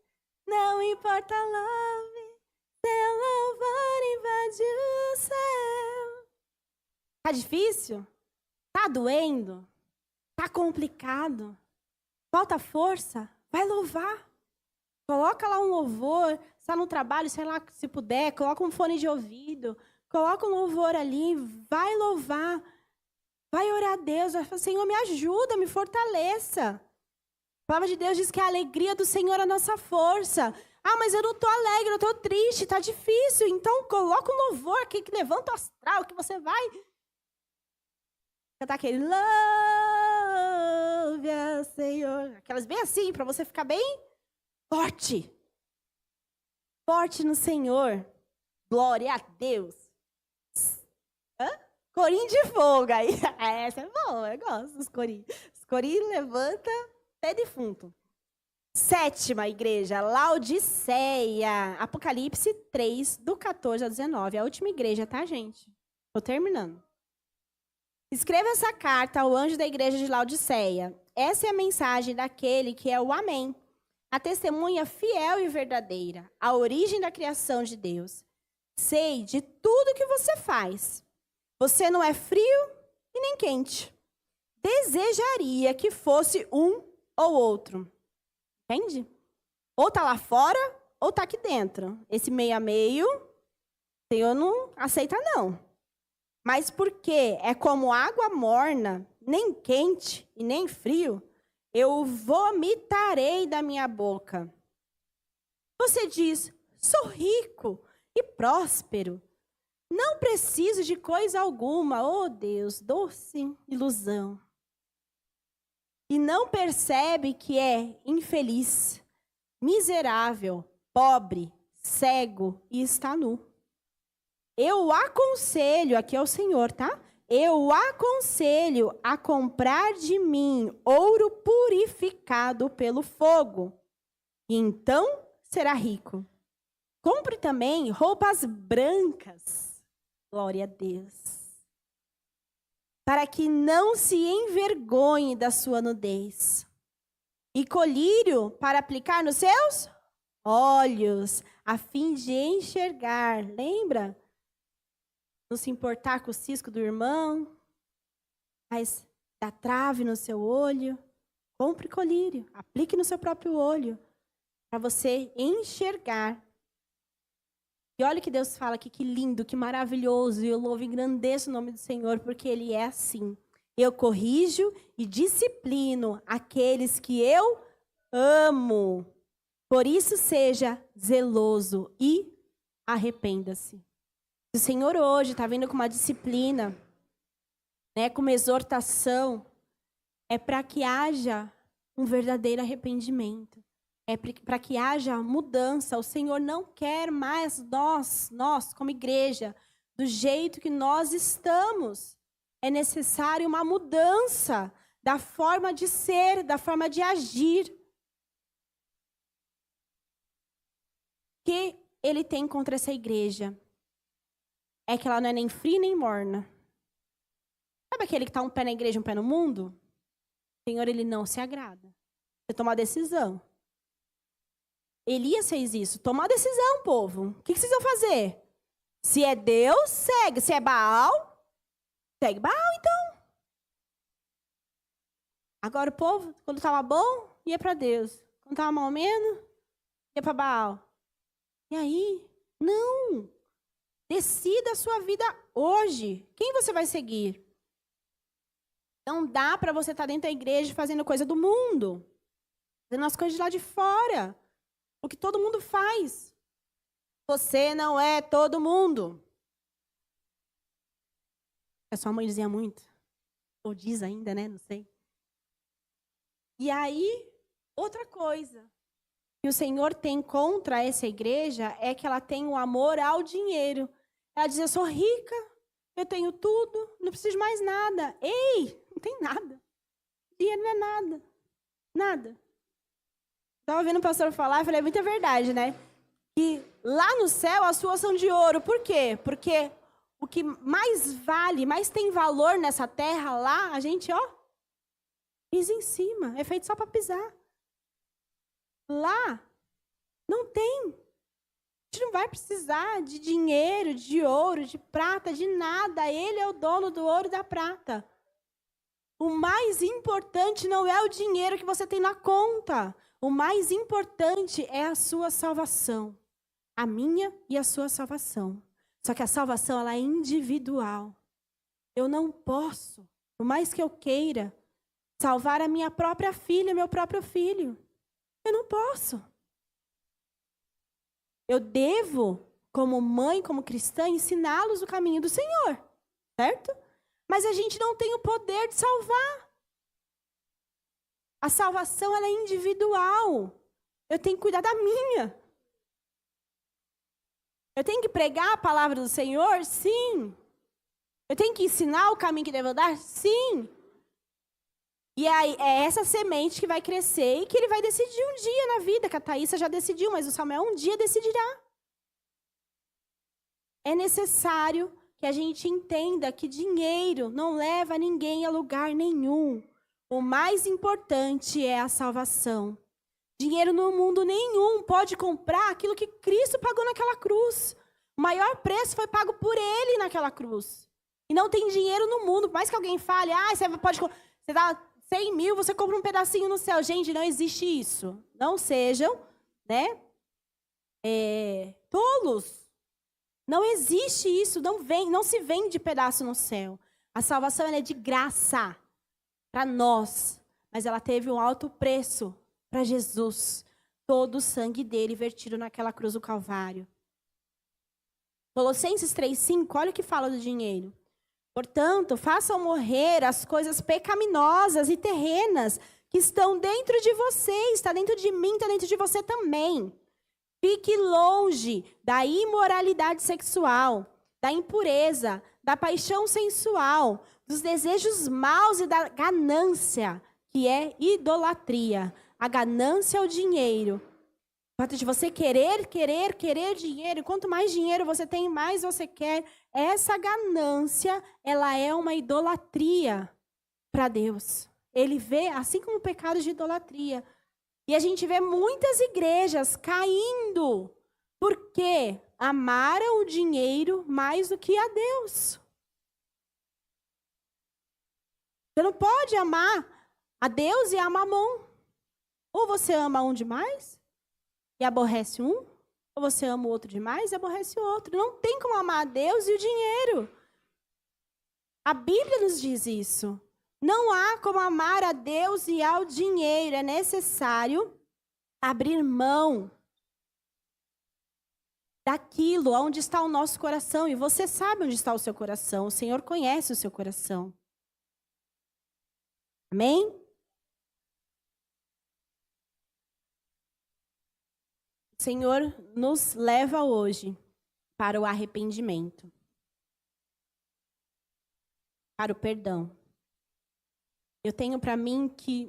Não importa, louve. Seu louvor invade o céu. Tá difícil? Tá doendo? Tá complicado? Falta força? Vai louvar. Coloca lá um louvor. Está no trabalho, sei lá, se puder, coloca um fone de ouvido. Coloca um louvor ali. Vai louvar. Vai orar a Deus. Vai falar: Senhor, me ajuda, me fortaleça. A palavra de Deus diz que a alegria do Senhor é a nossa força. Ah, mas eu não estou alegre, eu estou triste, está difícil. Então, coloca um louvor aqui que levanta o astral, que você vai cantar aquele louve ao Senhor. Aquelas bem assim, para você ficar bem forte. Forte no Senhor. Glória a Deus. Hã? Corinho de fogo aí. Essa é boa, eu gosto dos corinhos. Os corinhos levanta até defunto. 7ª igreja, Laodiceia. Apocalipse 3, do 14 ao 19. A última igreja, tá, gente? Tô terminando. Escreva essa carta ao anjo da igreja de Laodiceia. Essa é a mensagem daquele que é o Amém, a testemunha fiel e verdadeira, a origem da criação de Deus. Sei de tudo que você faz. Você não é frio e nem quente. Desejaria que fosse um ou outro. Entende? Ou tá lá fora, ou tá aqui dentro. Esse meio a meio, o Senhor não aceita, não. Mas porque é como água morna, nem quente e nem frio, eu vomitarei da minha boca. Você diz: sou rico e próspero. Não preciso de coisa alguma. Oh, Deus, doce ilusão. E não percebe que é infeliz, miserável, pobre, cego e está nu. Eu o aconselho, aqui é o Senhor, tá? eu o aconselho a comprar de mim ouro purificado pelo fogo, e então será rico. Compre também roupas brancas, glória a Deus, para que não se envergonhe da sua nudez, e colírio para aplicar nos seus olhos, a fim de enxergar. Lembra? Não se importar com o cisco do irmão, mas dá trave no seu olho. Compre colírio, aplique no seu próprio olho, para você enxergar. E olha o que Deus fala aqui, que lindo, que maravilhoso. E eu louvo e engrandeço o nome do Senhor, porque Ele é assim. Eu corrijo e disciplino aqueles que eu amo. Por isso seja zeloso e arrependa-se. O Senhor hoje está vindo com uma disciplina, né, com uma exortação, é para que haja um verdadeiro arrependimento. É para que haja mudança. O Senhor não quer mais nós como igreja, do jeito que nós estamos. É necessário uma mudança da forma de ser, da forma de agir. O que Ele tem contra essa igreja? É que ela não é nem fria nem morna. Sabe aquele que está um pé na igreja e um pé no mundo? O Senhor, Ele não se agrada. Você toma a decisão. Elias fez isso. Toma a decisão, povo. O que vocês vão fazer? Se é Deus, segue. Se é Baal, segue Baal, então. Agora o povo, quando estava bom, ia para Deus. Quando estava mal menos, ia para Baal. E aí? Não. Decida a sua vida hoje. Quem você vai seguir? Não dá para você estar dentro da igreja fazendo coisa do mundo. Fazendo as coisas de lá de fora. O que todo mundo faz. Você não é todo mundo. A sua mãe dizia muito. Ou diz ainda, né? Não sei. E aí, outra coisa que o Senhor tem contra essa igreja é que ela tem o amor ao dinheiro. Ela diz, eu sou rica, eu tenho tudo, não preciso de mais nada. Ei, não tem nada. Dinheiro não é nada. Nada. Estava ouvindo o pastor falar e falei, é muita verdade, né? Que lá no céu as suas são de ouro. Por quê? Porque o que mais vale, mais tem valor nessa terra lá, a gente, ó, pisa em cima. É feito só para pisar. Lá não tem. A gente não vai precisar de dinheiro, de ouro, de prata, de nada. Ele é o dono do ouro e da prata. O mais importante não é o dinheiro que você tem na conta. O mais importante é a sua salvação. A minha e a sua salvação. Só que a salvação, ela é individual. Eu não posso, por mais que eu queira, salvar a minha própria filha, meu próprio filho. Eu não posso. Eu devo, como mãe, como cristã, ensiná-los o caminho do Senhor. Certo? Mas a gente não tem o poder de salvar. A salvação, ela é individual. Eu tenho que cuidar da minha. Eu tenho que pregar a palavra do Senhor? Sim. Eu tenho que ensinar o caminho que devo andar? Sim. E aí, é essa semente que vai crescer e que ele vai decidir um dia na vida, que a Thaísa já decidiu, mas o Samuel um dia decidirá. É necessário que a gente entenda que dinheiro não leva ninguém a lugar nenhum. O mais importante é a salvação. Dinheiro no mundo nenhum pode comprar aquilo que Cristo pagou naquela cruz. O maior preço foi pago por Ele naquela cruz. E não tem dinheiro no mundo. Por mais que alguém fale, você dá 100 mil, você compra um pedacinho no céu. Gente, não existe isso. Não sejam, né, tolos. Não existe isso. Não se vende pedaço no céu. A salvação, ela é de graça para nós. Mas ela teve um alto preço para Jesus. Todo o sangue dele vertido naquela cruz do Calvário. Colossenses 3,5, olha o que fala do dinheiro. Portanto, façam morrer as coisas pecaminosas e terrenas que estão dentro de você, está dentro de mim, está dentro de você também. Fique longe da imoralidade sexual, da impureza, da paixão sensual, dos desejos maus e da ganância, que é idolatria. A ganância é o dinheiro. O fato de você querer dinheiro. Quanto mais dinheiro você tem, mais você quer. Essa ganância, ela é uma idolatria para Deus. Ele vê, assim como o pecado de idolatria. E a gente vê muitas igrejas caindo. Porque amaram o dinheiro mais do que a Deus. Você não pode amar a Deus e a Mamon. Ou você ama um demais e aborrece um, ou você ama o outro demais e aborrece o outro. Não tem como amar a Deus e o dinheiro. A Bíblia nos diz isso. Não há como amar a Deus e ao dinheiro. É necessário abrir mão daquilo onde está o nosso coração. E você sabe onde está o seu coração. O Senhor conhece o seu coração. Amém? O Senhor nos leva hoje para o arrependimento, para o perdão. Eu tenho para mim que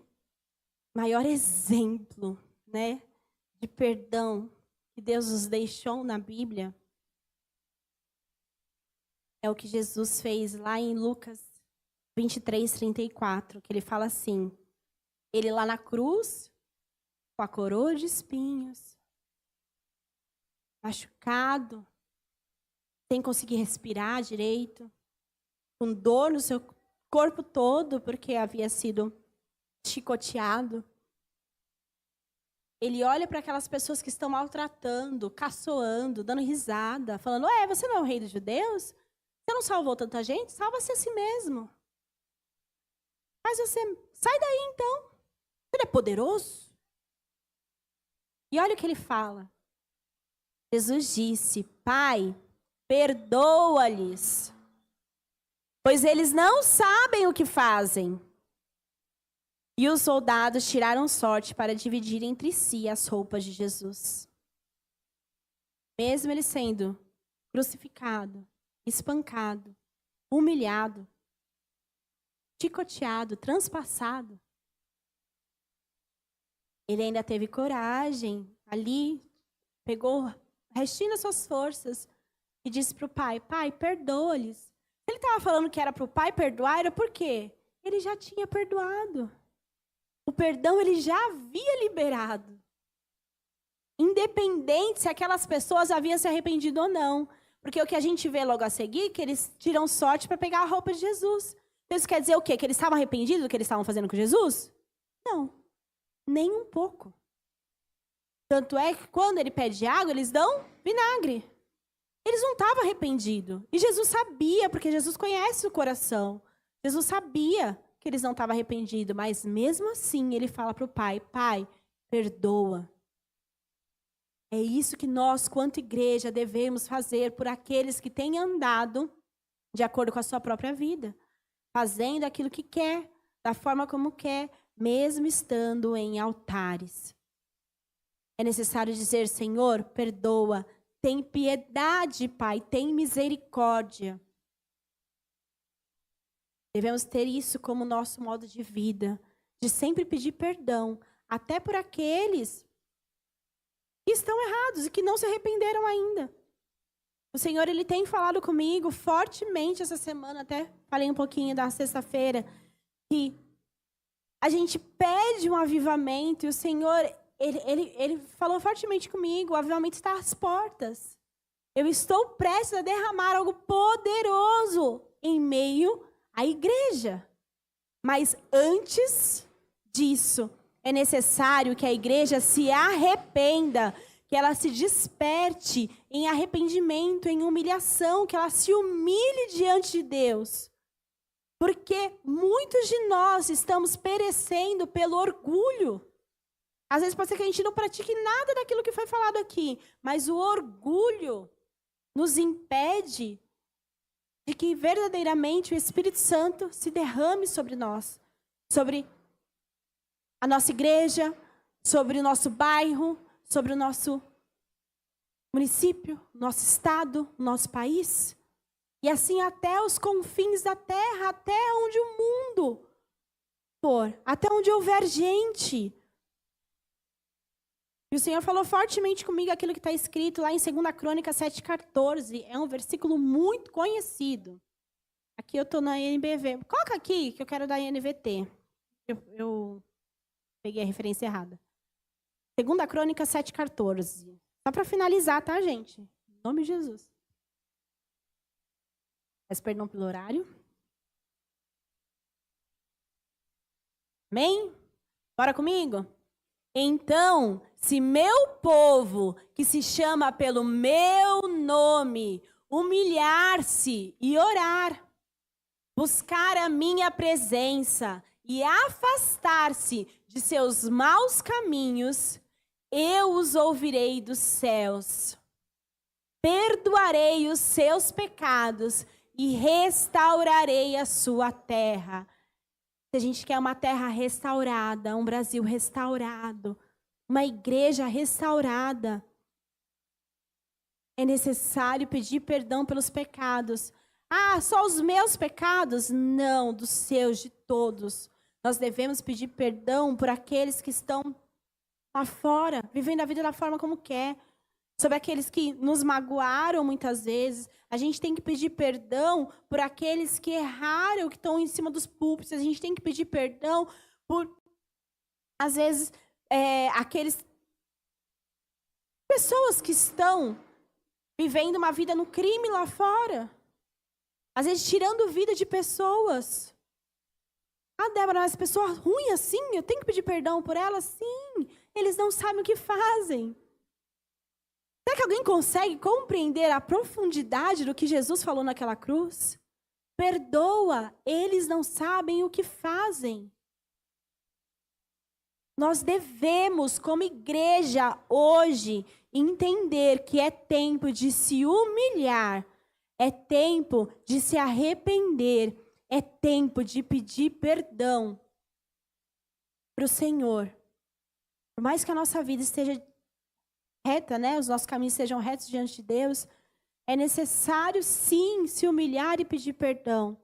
o maior exemplo, né, de perdão que Deus nos deixou na Bíblia é o que Jesus fez lá em Lucas 23:34, que ele fala assim, ele lá na cruz, com a coroa de espinhos, machucado, sem conseguir respirar direito, com dor no seu corpo todo, porque havia sido chicoteado. Ele olha para aquelas pessoas que estão maltratando, caçoando, dando risada, falando, você não é o rei dos judeus? Você não salvou tanta gente? Salva-se a si mesmo. Mas você, sai daí então. Você não é poderoso? E olha o que ele fala. Jesus disse, Pai, perdoa-lhes, pois eles não sabem o que fazem. E os soldados tiraram sorte para dividir entre si as roupas de Jesus. Mesmo ele sendo crucificado, espancado, humilhado, chicoteado, transpassado, ele ainda teve coragem ali, pegou o restinho das suas forças e disse para o pai, Pai, perdoa-lhes. Ele estava falando que era para o pai perdoar, era por quê? Ele já tinha perdoado. O perdão ele já havia liberado. Independente se aquelas pessoas haviam se arrependido ou não. Porque o que a gente vê logo a seguir, é que eles tiram sorte para pegar a roupa de Jesus. Isso quer dizer o quê? Que eles estavam arrependidos do que eles estavam fazendo com Jesus? Não, nem um pouco. Tanto é que quando ele pede água, eles dão vinagre. Eles não estavam arrependidos. E Jesus sabia, porque Jesus conhece o coração. Jesus sabia que eles não estavam arrependidos, mas mesmo assim ele fala para o pai, Pai, perdoa. É isso que nós, quanto igreja, devemos fazer por aqueles que têm andado de acordo com a sua própria vida. Fazendo aquilo que quer, da forma como quer, mesmo estando em altares. É necessário dizer, Senhor, perdoa, tem piedade, Pai, tem misericórdia. Devemos ter isso como nosso modo de vida, de sempre pedir perdão, até por aqueles que estão errados e que não se arrependeram ainda. O Senhor, Ele tem falado comigo fortemente essa semana, até falei um pouquinho da sexta-feira, que a gente pede um avivamento e o Senhor, Ele falou fortemente comigo, o avivamento está às portas. Eu estou prestes a derramar algo poderoso em meio à igreja. Mas antes disso, é necessário que a igreja se arrependa, que ela se desperte em arrependimento, em humilhação, que ela se humilhe diante de Deus. Porque muitos de nós estamos perecendo pelo orgulho. Às vezes pode ser que a gente não pratique nada daquilo que foi falado aqui, mas o orgulho nos impede de que verdadeiramente o Espírito Santo se derrame sobre nós, sobre a nossa igreja, sobre o nosso bairro, sobre o nosso município, nosso estado, nosso país. E assim até os confins da terra, até onde o mundo for, até onde houver gente. E o Senhor falou fortemente comigo aquilo que está escrito lá em 2 Crônicas 7,14. É um versículo muito conhecido. Aqui eu estou na NBV. Coloca aqui que eu quero dar NVT. Eu peguei a referência errada. 2 Crônicas 7,14. Só para finalizar, tá, gente? Em nome de Jesus. Peço perdão pelo horário. Amém? Bora comigo? Então, se meu povo, que se chama pelo meu nome, humilhar-se e orar, buscar a minha presença e afastar-se de seus maus caminhos, eu os ouvirei dos céus. Perdoarei os seus pecados e restaurarei a sua terra. Se a gente quer uma terra restaurada, um Brasil restaurado, uma igreja restaurada, é necessário pedir perdão pelos pecados. Ah, só os meus pecados? Não, dos seus, de todos. Nós devemos pedir perdão por aqueles que estão lá fora, vivendo a vida da forma como quer. Sobre aqueles que nos magoaram muitas vezes. A gente tem que pedir perdão por aqueles que erraram, que estão em cima dos púlpitos. A gente tem que pedir perdão por, às vezes, pessoas que estão vivendo uma vida no crime lá fora. Às vezes, tirando vida de pessoas. Ah, Débora, mas pessoa ruim assim, eu tenho que pedir perdão por ela? Sim, eles não sabem o que fazem. Será que alguém consegue compreender a profundidade do que Jesus falou naquela cruz? Perdoa, eles não sabem o que fazem. Nós devemos, como igreja, hoje, entender que é tempo de se humilhar, é tempo de se arrepender, é tempo de pedir perdão para o Senhor. Por mais que a nossa vida esteja reta, né? Os nossos caminhos sejam retos diante de Deus, é necessário sim se humilhar e pedir perdão.